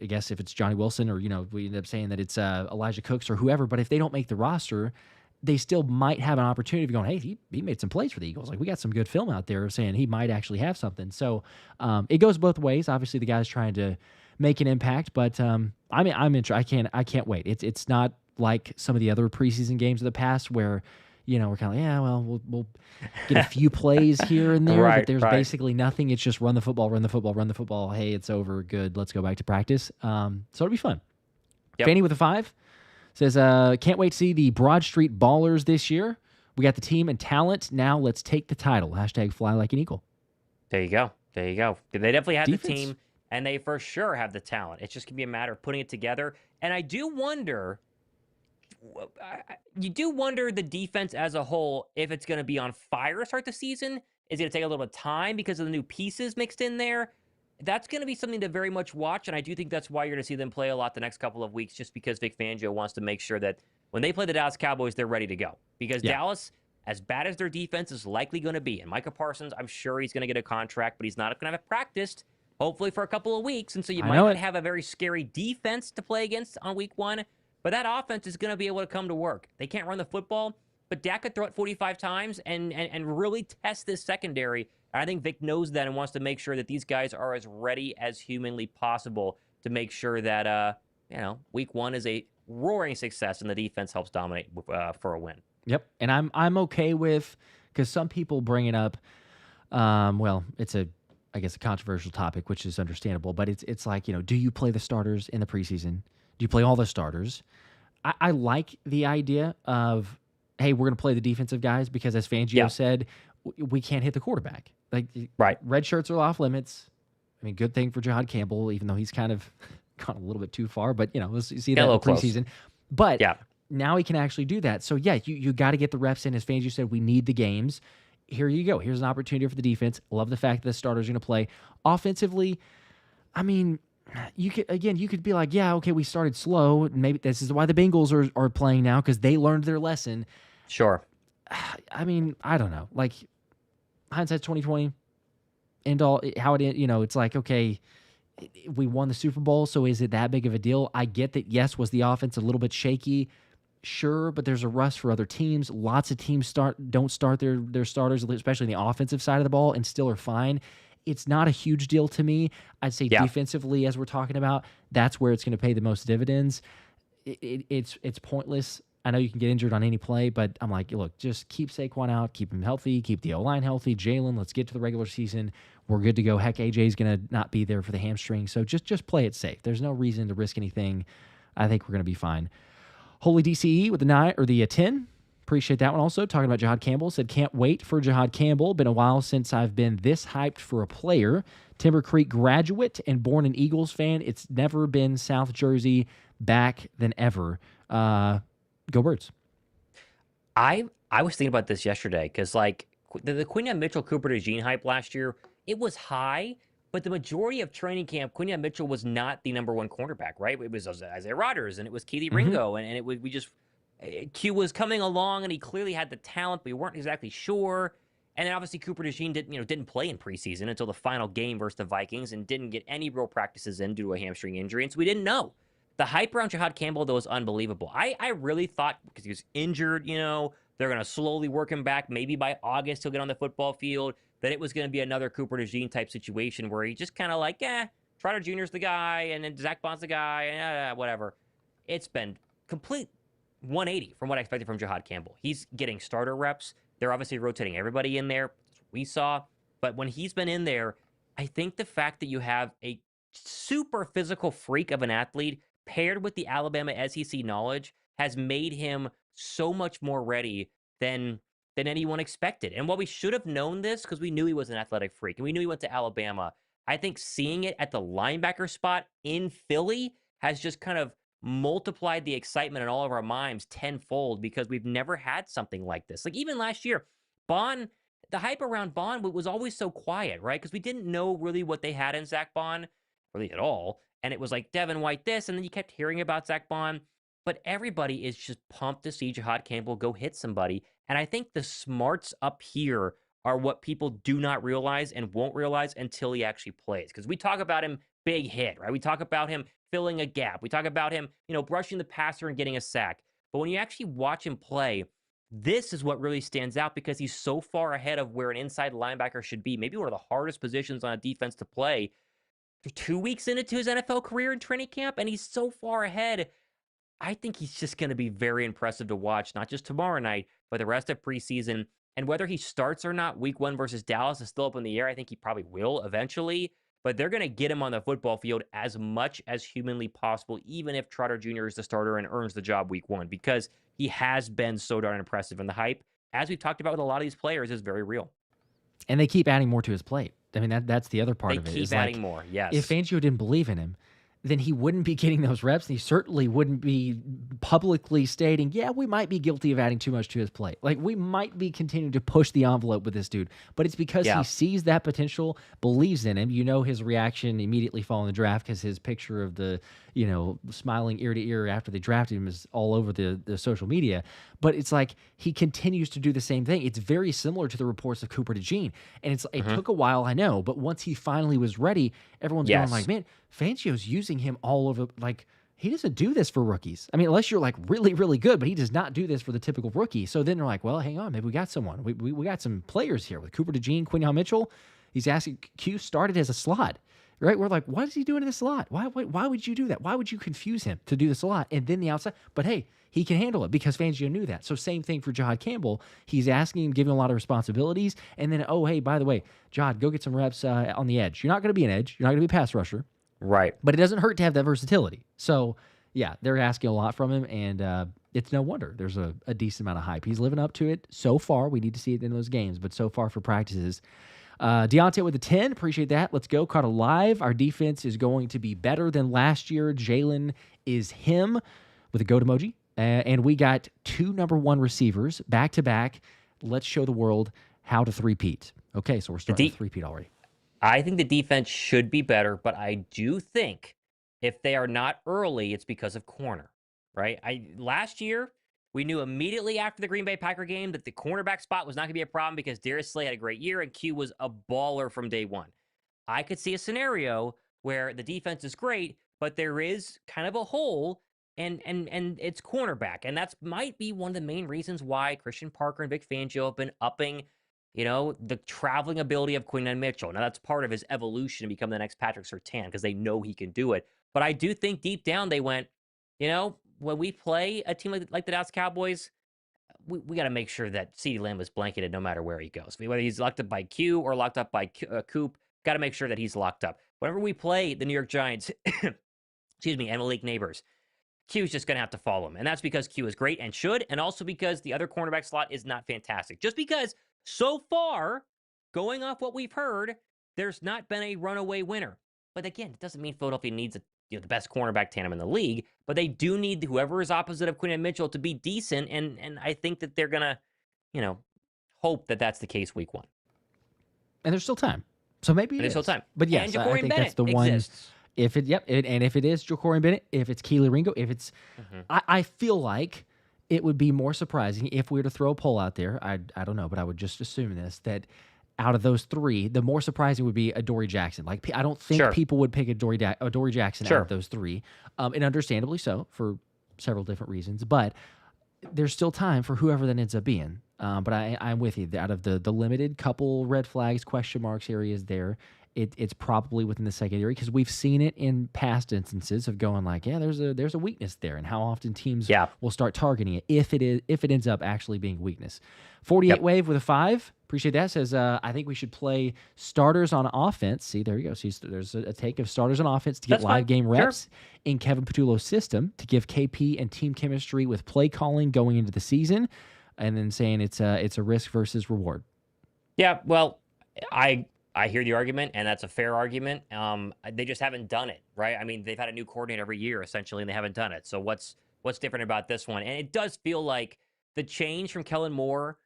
A: guess if it's Johnny Wilson, or, we end up saying that it's Elijah Cooks or whoever, but if they don't make the roster, they still might have an opportunity of going, hey, he made some plays for the Eagles. Like, we got some good film out there saying he might actually have something. So it goes both ways. Obviously, the guy's trying to make an impact, but I'm interested. I can't wait. It's not like some of the other preseason games of the past where, we're kind of like, yeah, well, we'll get a few plays here and there, but there's basically nothing. It's just run the football. Hey, it's over. Good. Let's go back to practice. So it'll be fun. Yep. Fanny with a 5 says, can't wait to see the Broad Street Ballers this year. We got the team and talent. Now let's take the title. # fly like an eagle.
B: There you go. They definitely have the team, and they for sure have the talent. It's just going to be a matter of putting it together. And I do wonder, the defense as a whole, if it's going to be on fire to start the season. Is it going to take a little bit of time because of the new pieces mixed in there? That's going to be something to very much watch, and I do think that's why you're going to see them play a lot the next couple of weeks, just because Vic Fangio wants to make sure that when they play the Dallas Cowboys, they're ready to go. Because
A: Yeah.
B: Dallas, as bad as their defense is likely going to be, and Micah Parsons, I'm sure he's going to get a contract, but he's not going to have practiced, hopefully for a couple of weeks. And so you
A: I
B: might
A: know
B: not
A: it.
B: have a very scary defense to play against on week 1, but that offense is going to be able to come to work. They can't run the football, but Dak could throw it 45 times and really test this secondary. And I think Vic knows that and wants to make sure that these guys are as ready as humanly possible to make sure that, week 1 is a roaring success and the defense helps dominate for a win.
A: Yep. And I'm okay with, because some people bring it up. Well, it's I guess a controversial topic, which is understandable, but it's like, do you play the starters in the preseason? Do you play all the starters? I like the idea of, hey, we're going to play the defensive guys because, as Fangio said, we can't hit the quarterback. Like, red shirts are off limits. I mean, good thing for Jihaad Campbell, even though he's kind of gone a little bit too far, but we'll see that in the preseason. But now he can actually do that. So you got to get the reps in. As Fangio said, we need the games. Here you go. Here's an opportunity for the defense. Love the fact that the starters are going to play. Offensively, I mean, you could be like, yeah, okay, we started slow. Maybe this is why the Bengals are playing now, because they learned their lesson.
B: Sure.
A: I mean, I don't know. Like, hindsight's 2020. And all how it, it's like, okay, we won the Super Bowl, so is it that big of a deal? I get that. Yes, was the offense a little bit shaky? Sure, but there's a rust for other teams. Lots of teams don't start their starters, especially in the offensive side of the ball, and still are fine. It's not a huge deal to me. I'd say defensively, as we're talking about, that's where it's going to pay the most dividends. It's pointless. I know you can get injured on any play, but I'm like, look, just keep Saquon out, keep him healthy, keep the O-line healthy. Jalen, let's get to the regular season. We're good to go. Heck, AJ's going to not be there for the hamstring, so just play it safe. There's no reason to risk anything. I think we're going to be fine. Holy DCE with the 9 or the 10. Appreciate that one also. Talking about Jihaad Campbell. Said, can't wait for Jihaad Campbell. Been a while since I've been this hyped for a player. Timber Creek graduate and born an Eagles fan. It's never been South Jersey back than ever. Go Birds.
B: I was thinking about this yesterday because, like, the Quinyon Mitchell Cooper DeJean hype last year, it was high, but the majority of training camp, Quinyon Mitchell was not the number 1 cornerback, right? It was Isaiah Rodgers and it was Kelee Ringo, and it was Q was coming along and he clearly had the talent, but we weren't exactly sure. And then obviously Cooper DeJean didn't play in preseason until the final game versus the Vikings and didn't get any real practices in due to a hamstring injury, and so we didn't know. The hype around Jihaad Campbell, though, was unbelievable. I really thought, because he was injured, they're going to slowly work him back. Maybe by August he'll get on the football field, that it was going to be another Cooper DeJean type situation where he just kind of like, Trotter Jr.'s the guy, and then Zach Bond's the guy, and whatever. It's been complete 180 from what I expected from Jihaad Campbell. He's getting starter reps. They're obviously rotating everybody in there. That's what we saw. But when he's been in there, I think the fact that you have a super physical freak of an athlete paired with the Alabama SEC knowledge has made him so much more ready than anyone expected. And while we should have known this, because we knew he was an athletic freak and we knew he went to Alabama, I think seeing it at the linebacker spot in Philly has just kind of multiplied the excitement in all of our minds tenfold, because we've never had something like this. Like, even last year, Bond, the hype around Bond was always so quiet, right? Because we didn't know really what they had in Zach Bond, really at all. And it was like Devin White this, and then you kept hearing about Zach Bond. But everybody is just pumped to see Jihaad Campbell go hit somebody. And I think the smarts up here are what people do not realize and won't realize until he actually plays. Because we talk about him big hit, right? We talk about him filling a gap. We talk about him, brushing the passer and getting a sack. But when you actually watch him play, this is what really stands out, because he's so far ahead of where an inside linebacker should be. Maybe one of the hardest positions on a defense to play. 2 weeks into his NFL career in training camp, and he's so far ahead. I think he's just going to be very impressive to watch, not just tomorrow night, but the rest of preseason. And whether he starts or not, week 1 versus Dallas is still up in the air. I think he probably will eventually, but they're going to get him on the football field as much as humanly possible, even if Trotter Jr. is the starter and earns the job week 1, because he has been so darn impressive. And the hype, as we've talked about with a lot of these players, is very real.
A: And they keep adding more to his plate. I mean, that's the other part of it.
B: They keep adding more, yes.
A: If Fangio didn't believe in him, then he wouldn't be getting those reps, and he certainly wouldn't be publicly stating, yeah, we might be guilty of adding too much to his plate. Like, we might be continuing to push the envelope with this dude. But it's because he sees that potential, believes in him. His reaction immediately following the draft, because his picture of the smiling ear to ear after they drafted him is all over the social media. But it's like he continues to do the same thing. It's very similar to the reports of Cooper DeJean. And it took a while, I know, but once he finally was ready, everyone's going like, man, Fangio's using him all over. Like, he doesn't do this for rookies. I mean, unless you're like really, really good, but he does not do this for the typical rookie. So then they're like, well, hang on, maybe we got someone. We got some players here with Cooper DeJean, Quinion Mitchell. He's asking, Q started as a slot, right? We're like, what is he doing in the slot? Why would you do that? Why would you confuse him to do the slot and then the outside? But hey, he can handle it because Fangio knew that. So same thing for Jihaad Campbell. He's asking him, giving him a lot of responsibilities. And then, oh, hey, by the way, Jihaad, go get some reps on the edge. You're not going to be an edge. You're not going to be a pass rusher.
B: Right.
A: But it doesn't hurt to have that versatility. So, yeah, they're asking a lot from him, and it's no wonder there's a decent amount of hype. He's living up to it so far. We need to see it in those games, but so far for practices. Deontay with the 10. Appreciate that. Let's go. Caught a live. Our defense is going to be better than last year. Jalen is him with a goat emoji. And we got 2 number 1 receivers back-to-back. Let's show the world how to three-peat. Okay, so we're starting to three-peat already.
B: I think the defense should be better, but I do think if they are not early, it's because of corner, right? Last year, we knew immediately after the Green Bay Packer game that the cornerback spot was not going to be a problem because Darius Slay had a great year and Q was a baller from day one. I could see a scenario where the defense is great, but there is kind of a hole, and it's cornerback. And that might be one of the main reasons why Christian Parker and Vic Fangio have been upping the traveling ability of Quinion Mitchell. Now, that's part of his evolution to become the next Patrick Surtain because they know he can do it. But I do think deep down they went, when we play a team like the Dallas Cowboys, we got to make sure that CeeDee Lamb is blanketed no matter where he goes. Whether he's locked up by Q or locked up by Coop, got to make sure that he's locked up. Whenever we play the New York Giants, and Malik Neighbors, Q's just going to have to follow him. And that's because Q is great and should, and also because the other cornerback slot is not fantastic. Just because so far, going off what we've heard, there's not been a runaway winner. But again, it doesn't mean Philadelphia needs the best cornerback tandem in the league, but they do need whoever is opposite of Quinion Mitchell to be decent, and I think that they're going to, hope that that's the case week 1.
A: And there's still time. So maybe
B: there's still time.
A: But yes,
B: and
A: I think
B: Bennett
A: that's the
B: exists.
A: one. And if it is Ja'Cory Bennett, if it's Kelee Ringo, if it's I feel like it would be more surprising if we were to throw a poll out there. I don't know, but I would just assume that out of those 3, the more surprising would be Adoree Jackson. Like, I don't think people would pick Adoree Jackson out of those 3, and understandably so for several different reasons. But there's still time for whoever that ends up being. But I'm with you. Out of the limited couple red flags, question marks areas there, it's probably within the secondary because we've seen it in past instances of going like, yeah, there's a weakness there, and how often teams will start targeting it if it ends up actually being a weakness. 48 Wave with a 5. Appreciate that. Says, I think we should play starters on offense. See, there you go. See, there's a take of starters on offense to get live game reps in Kevin Patullo's system to give KP and team chemistry with play calling going into the season, and then saying it's a risk versus reward.
B: Yeah, well, I hear the argument, and that's a fair argument. They just haven't done it, right? I mean, they've had a new coordinator every year, essentially, and they haven't done it. So what's different about this one? And it does feel like the change from Kellen Moore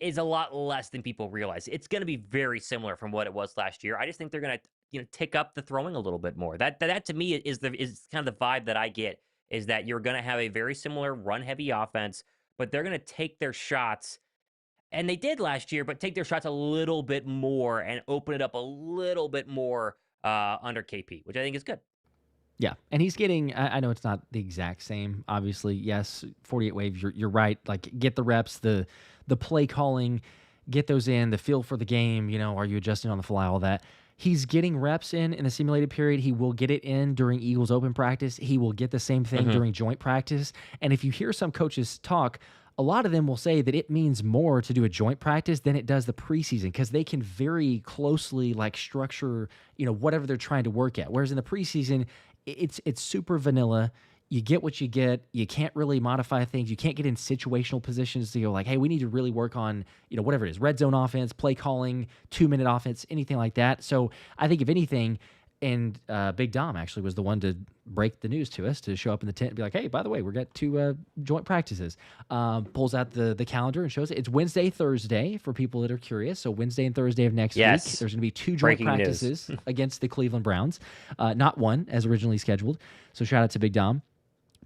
B: is a lot less than people realize. It's going to be very similar from what it was last year. I just think they're going to tick up the throwing a little bit more. That to me is kind of the vibe that I get, is that you're going to have a very similar run-heavy offense, but they're going to take their shots. And they did last year, but take their shots a little bit more and open it up a little bit more under KP, which I think is good.
A: Yeah, and he's getting, I know it's not the exact same, obviously. Yes, 48 Wave, you're right. Like, get the reps, the play calling, get those in, the feel for the game, are you adjusting on the fly, all that. He's getting reps in the simulated period. He will get it in during Eagles open practice. He will get the same thing during joint practice. And if you hear some coaches talk, a lot of them will say that it means more to do a joint practice than it does the preseason because they can very closely structure, whatever they're trying to work at. Whereas in the preseason, it's super vanilla. You get what you get. You can't really modify things. You can't get in situational positions to go like, hey, we need to really work on, whatever it is, red zone offense, play calling, 2-minute offense, anything like that. So I think if anything, And Big Dom actually was the one to break the news to us, to show up in the tent and be like, hey, by the way, we've got 2 joint practices. Pulls out the calendar and shows it. It's Wednesday, Thursday for people that are curious. So Wednesday and Thursday of next week, there's going to be 2 joint
B: Breaking
A: practices against the Cleveland Browns. Not one, as originally scheduled. So shout out to Big Dom.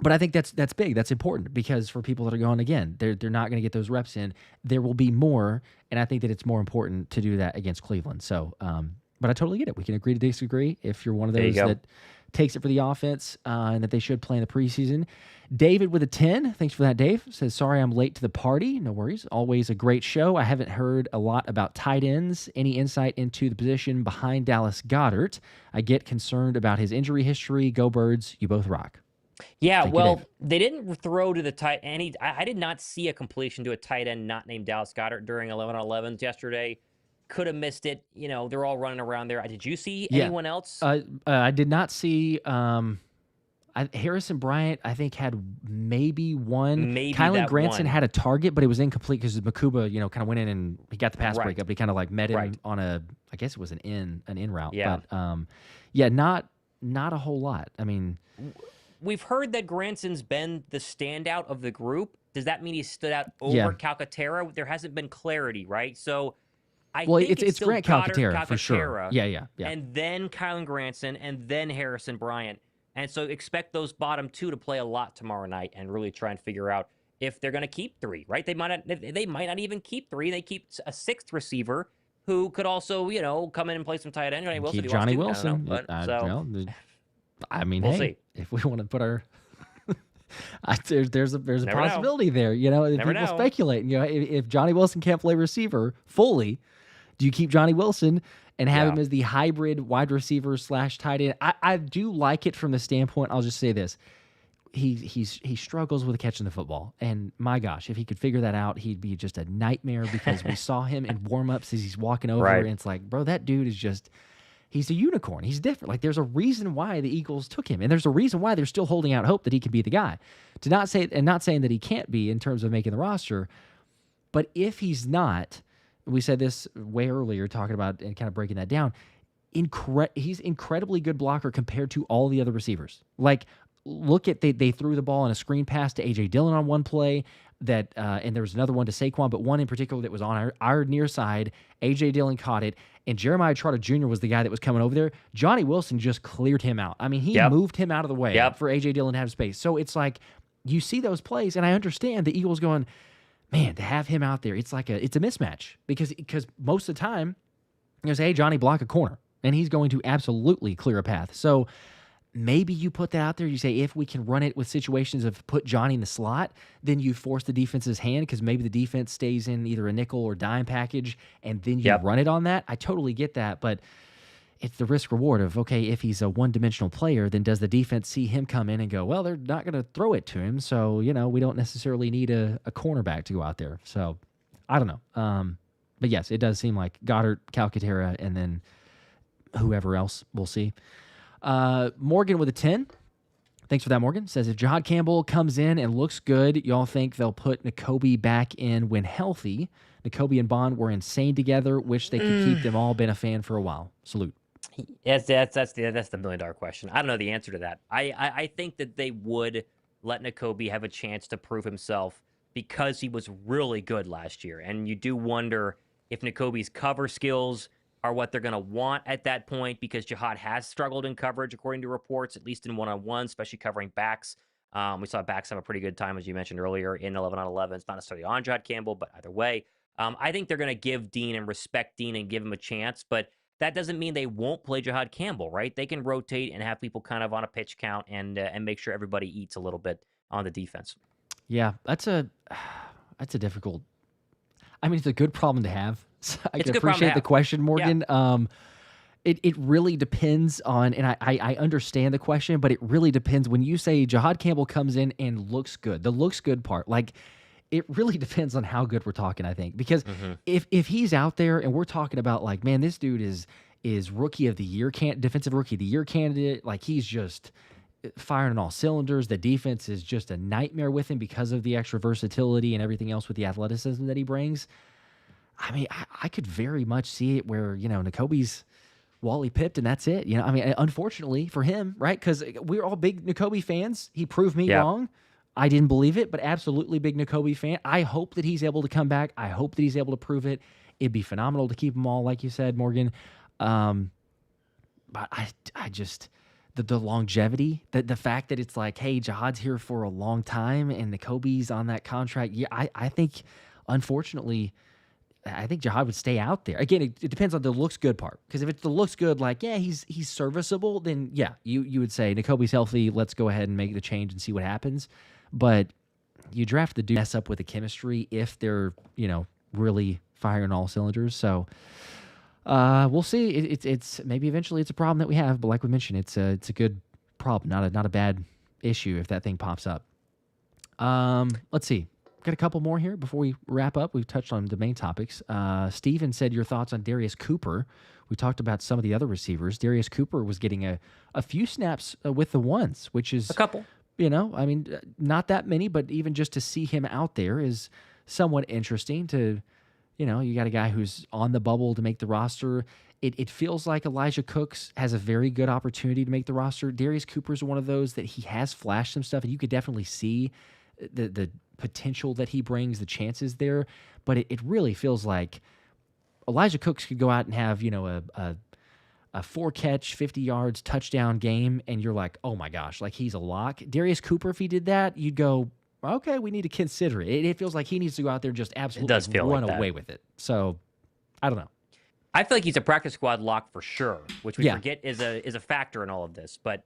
A: But I think that's big. That's important, because for people that are going, again, they're not going to get those reps in. There will be more, and I think that it's more important to do that against Cleveland. So, but I totally get it. We can agree to disagree. If you're one of those that takes it for the offense and that they should play in the preseason. David with a 10. Thanks for that, Dave. Says, sorry I'm late to the party. No worries. Always a great show. I haven't heard a lot about tight ends. Any insight into the position behind Dallas Goedert? I get concerned about his injury history. Go Birds. You both rock.
B: Yeah, well, they didn't throw to the tight end. I did not see a completion to a tight end not named Dallas Goedert during 11-on-11s yesterday. Could have missed it. You know, they're all running around there. Did you see anyone else?
A: I did not see Harrison Bryant, I think, had maybe one. Kylan Granson had a target, but it was incomplete because Mukuba, kind of went in and he got the pass breakup. He kind of like met him on I guess it was an in route.
B: Yeah.
A: But not a whole lot. I mean,
B: we've heard that Granson's been the standout of the group. Does that mean he stood out over Calcaterra? There hasn't been clarity, right? So I think it's Grant Calcaterra
A: for sure. Yeah.
B: And then Kylan Granson, and then Harrison Bryant. And so expect those bottom 2 to play a lot tomorrow night and really try and figure out if they're going to keep 3, right? They might not even keep 3. They keep a 6th receiver who could also, come in and play some tight end. Johnny Wilson.
A: Keep Johnny Wilson. I mean,
B: we'll see.
A: If we want to put our there's a possibility there. If people speculate. If Johnny Wilson can't play receiver fully, do you keep Johnny Wilson and have him as the hybrid wide receiver / tight end? I do like it from the standpoint. I'll just say this: he struggles with catching the football, and my gosh, if he could figure that out, he'd be just a nightmare. Because we saw him in warmups as he's walking over, and it's like, bro, that dude is just. He's a unicorn. He's different. Like, there's a reason why the Eagles took him, and there's a reason why they're still holding out hope that he can be the guy. Not saying that he can't be in terms of making the roster, but if he's not, we said this way earlier, talking about and kind of breaking that down. He's incredibly good blocker compared to all the other receivers. Like, look at they threw the ball on a screen pass to AJ Dillon on one play. And there was another one to Saquon, but one in particular that was on our near side. A.J. Dillon caught it, and Jeremiah Trotter Jr. was the guy that was coming over there. Johnny Wilson just cleared him out. I mean, he moved him out of the way for A.J. Dillon to have space. So it's like, you see those plays, and I understand the Eagles going, man, to have him out there, it's a mismatch. Because most of the time, say, hey, Johnny, block a corner, and he's going to absolutely clear a path. So maybe you put that out there. You say, if we can run it with situations of put Johnny in the slot, then you force the defense's hand, because maybe the defense stays in either a nickel or dime package, and then you run it on that. I totally get that, but it's the risk reward of, okay, if he's a one-dimensional player, then does the defense see him come in and go, well, they're not going to throw it to him, so, we don't necessarily need a cornerback to go out there. So, I don't know. But yes, it does seem like Goedert, Calcaterra, and then whoever else, we'll see. Morgan with a 10. Thanks for that, Morgan. Says, if Jihaad Campbell comes in and looks good, y'all think they'll put Nakobe back in when healthy? Nakobe and Bond were insane together. Wish they could keep them all. Been a fan for a while. Salute.
B: Yes, that's the $1 million question. I don't know the answer to that. I think that they would let Nakobe have a chance to prove himself, because he was really good last year. And you do wonder if Nakobe's cover skills are what they're going to want at that point, because Jihaad has struggled in coverage, according to reports, at least in one-on-one, especially covering backs. We saw backs have a pretty good time, as you mentioned earlier, in 11-on-11. It's not necessarily on Jihaad Campbell, but either way. I think they're going to give Dean and respect Dean and give him a chance, but that doesn't mean they won't play Jihaad Campbell, right? They can rotate and have people kind of on a pitch count and make sure everybody eats a little bit on the defense.
A: Yeah, that's a difficult. I mean, it's a good problem to have. So I can appreciate the question, Morgan. Yeah. It really depends on, and I understand the question, but it really depends. When you say Jihaad Campbell comes in and looks good, the looks good part, like, it really depends on how good we're talking, I think. Because if he's out there and we're talking about, like, man, this dude is rookie of the year, defensive rookie of the year candidate, like, he's just firing on all cylinders. The defense is just a nightmare with him because of the extra versatility and everything else with the athleticism that he brings. I mean, I could very much see it where, Nakobe's Wally pipped, and that's it. I mean, unfortunately for him, right? Because we're all big Nakobe fans. He proved me wrong. I didn't believe it, but absolutely big Nakobe fan. I hope that he's able to come back. I hope that he's able to prove it. It'd be phenomenal to keep them all, like you said, Morgan. But I just the longevity, the fact that it's like, hey, Jihaad's here for a long time, and Nakobe's on that contract. Yeah, I think, unfortunately, I think Jihaad would stay out there. Again, it depends on the looks good part. Because if it's the looks good, like, yeah, he's serviceable, then yeah, you would say Nakobe's healthy. Let's go ahead and make the change and see what happens. But you draft the dude mess up with the chemistry if they're really firing all cylinders. So we'll see. It's maybe eventually it's a problem that we have, but like we mentioned, it's a good problem, not a bad issue if that thing pops up. Let's see. Got a couple more here before we wrap up. We've touched on the main topics. Steven said your thoughts on Darius Cooper. We talked about some of the other receivers. Darius Cooper was getting a few snaps with the ones, which is
B: a couple.
A: I mean, not that many, but even just to see him out there is somewhat interesting to, you got a guy who's on the bubble to make the roster. It feels like Elijah Cooks has a very good opportunity to make the roster. Darius Cooper's one of those that he has flashed some stuff, and you could definitely see the potential that he brings, the chances there. But it really feels like Elijah Cooks could go out and have, a 4-catch, 50 yards, touchdown game, and you're like, oh my gosh, like he's a lock. Darius Cooper, if he did that, you'd go, okay, we need to consider it. It feels like he needs to go out there and just absolutely run away with it. So, I don't know.
B: I feel like he's a practice squad lock for sure, which we forget is a factor in all of this. But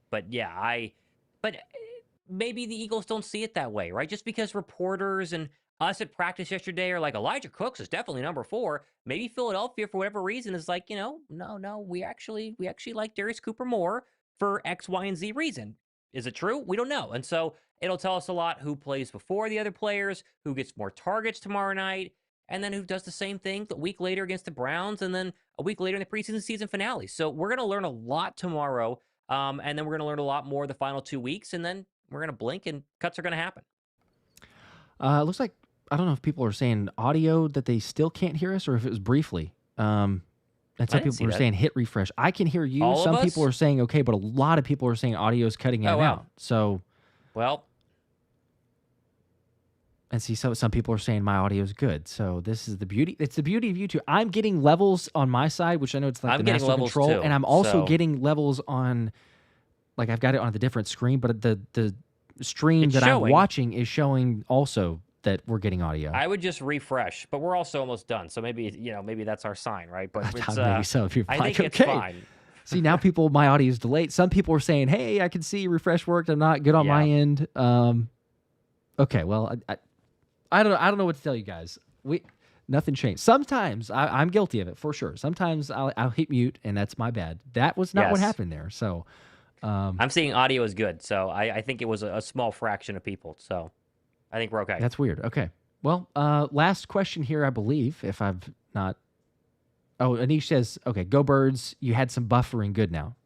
B: maybe the Eagles don't see it that way, right? Just because reporters and us at practice yesterday are like, Elijah Cooks is definitely number 4. Maybe Philadelphia, for whatever reason, is like, no, we actually like Darius Cooper more for X, Y, and Z reason. Is it true? We don't know. And so it'll tell us a lot who plays before the other players, who gets more targets tomorrow night, and then who does the same thing a week later against the Browns, and then a week later in the preseason season finale. So we're going to learn a lot tomorrow, and then we're going to learn a lot more the final 2 weeks, and then we're going to blink and cuts are going to happen.
A: It looks like, I don't know if people are saying audio that they still can't hear us or if it was briefly. And some people were saying hit refresh. I can hear you. Some people are saying okay, but a lot of people are saying audio is cutting in and out. So,
B: well,
A: and see, so some people are saying my audio is good. So this is the beauty. It's the beauty of YouTube. I'm getting levels on my side, which I know it's like the master control, too, and I'm also getting levels on, like I've got it on the different screen, but the stream that I'm watching is showing also that we're getting audio.
B: I would just refresh, but we're also almost done. So maybe that's our sign, right? But it's,
A: maybe so. If you're
B: I
A: like,
B: think it's fine.
A: See, now my audio is delayed. Some people are saying, "Hey, I can see refresh worked. I'm not good on my end." Okay, well, I don't know what to tell you guys. Nothing changed. Sometimes I'm guilty of it for sure. Sometimes I'll hit mute, and that's my bad. That was not what happened there. So
B: I'm seeing audio is good. So I think it was a small fraction of people. So I think we're okay.
A: That's weird. Okay. Well, last question here, I believe, if I've not. Oh, Anish says, okay, go Birds. You had some buffering. Good now.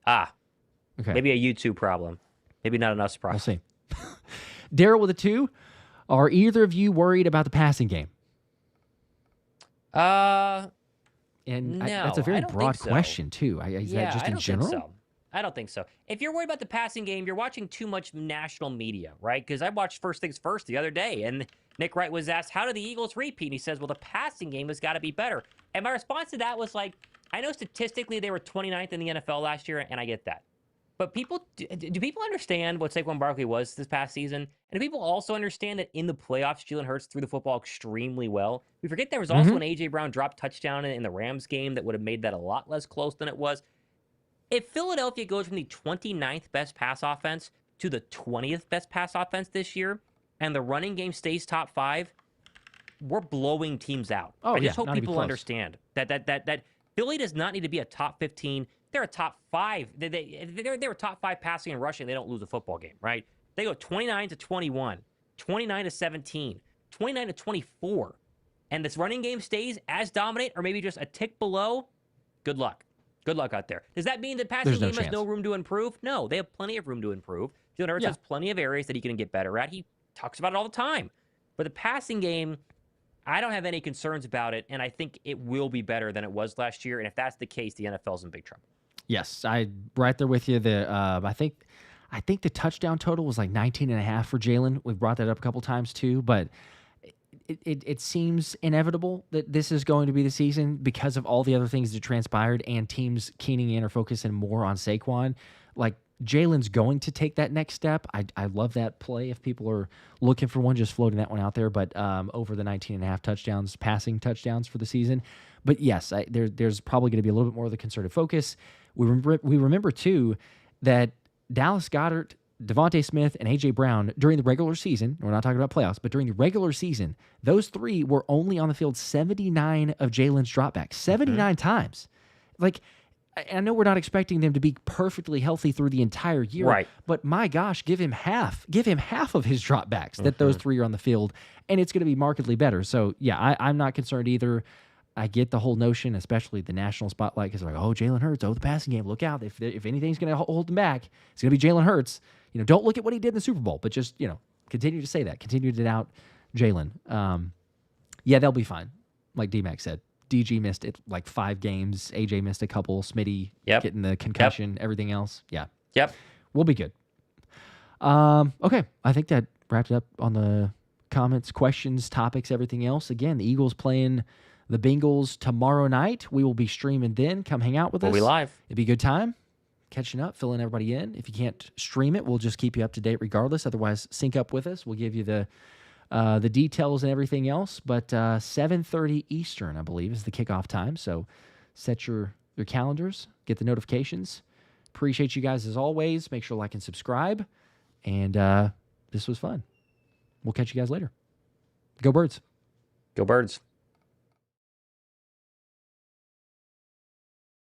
B: Okay. Maybe a YouTube problem. Maybe not an us problem.
A: We'll see. Daryl with a 2. Are either of you worried about the passing game?
B: No,
A: that's a very broad question, too. Is that just in general?
B: Think so. I don't think so. If you're worried about the passing game, you're watching too much national media, right? Because I watched First Things First the other day, and Nick Wright was asked, how do the Eagles repeat? And he says, well, the passing game has got to be better. And my response to that was like, I know statistically they were 29th in the NFL last year, and I get that. But do people understand what Saquon Barkley was this past season? And do people also understand that in the playoffs, Jalen Hurts threw the football extremely well? We forget there was also an A.J. Brown drop touchdown in the Rams game that would have made that a lot less close than it was. If Philadelphia goes from the 29th best pass offense to the 20th best pass offense this year, and the running game stays top 5, we're blowing teams out. I just hope people understand that Philly does not need to be a top 15. They're a top 5. They're a top 5 passing and rushing. They don't lose a football game, right? They go 29 to 21, 29 to 17, 29 to 24, and this running game stays as dominant or maybe just a tick below. Good luck. Good luck out there. Does that mean the passing game has no room to improve? No, they have plenty of room to improve. Jalen Hurts has plenty of areas that he can get better at. He talks about it all the time. But the passing game, I don't have any concerns about it, and I think it will be better than it was last year. And if that's the case, the NFL's in big trouble.
A: Yes, I right there with you. I think the touchdown total was like 19.5 for Jalen. We've brought that up a couple times too, but it seems inevitable that this is going to be the season because of all the other things that transpired and teams keening in or focusing more on Saquon. Like, Jalen's going to take that next step. I love that play if people are looking for one, just floating that one out there. But over the 19.5 touchdowns, passing touchdowns for the season. But yes, there's probably going to be a little bit more of the concerted focus. We remember too that Dallas Goedert, Devontae Smith, and A.J. Brown during the regular season, we're not talking about playoffs, but during the regular season, those three were only on the field 79 of Jalen's dropbacks, 79 times. Like, I know we're not expecting them to be perfectly healthy through the entire year,
B: right?
A: But my gosh, give him half of his dropbacks that those three are on the field, and it's going to be markedly better. So yeah, I'm not concerned either. I get the whole notion, especially the national spotlight, because they're like, oh, Jalen Hurts, the passing game, look out. If anything's going to hold him back, it's going to be Jalen Hurts. Don't look at what he did in the Super Bowl, but just, continue to say that. Continue to doubt Jalen. Yeah, they'll be fine. Like D-Mac said, DG missed it like 5 games. AJ missed a couple. Smitty getting the concussion, everything else. Yeah.
B: Yep.
A: We'll be good. Okay. I think that wrapped it up on the comments, questions, topics, everything else. Again, the Eagles playing the Bengals tomorrow night. We will be streaming then. Come hang out with us.
B: We'll be live.
A: It'd be a good time. Catching up, filling everybody in. If you can't stream it, we'll just keep you up to date regardless. Otherwise, sync up with us. We'll give you the details and everything else. But 7:30 Eastern, I believe, is the kickoff time. So set your calendars. Get the notifications. Appreciate you guys as always. Make sure to like and subscribe. And this was fun. We'll catch you guys later. Go Birds.
B: Go Birds.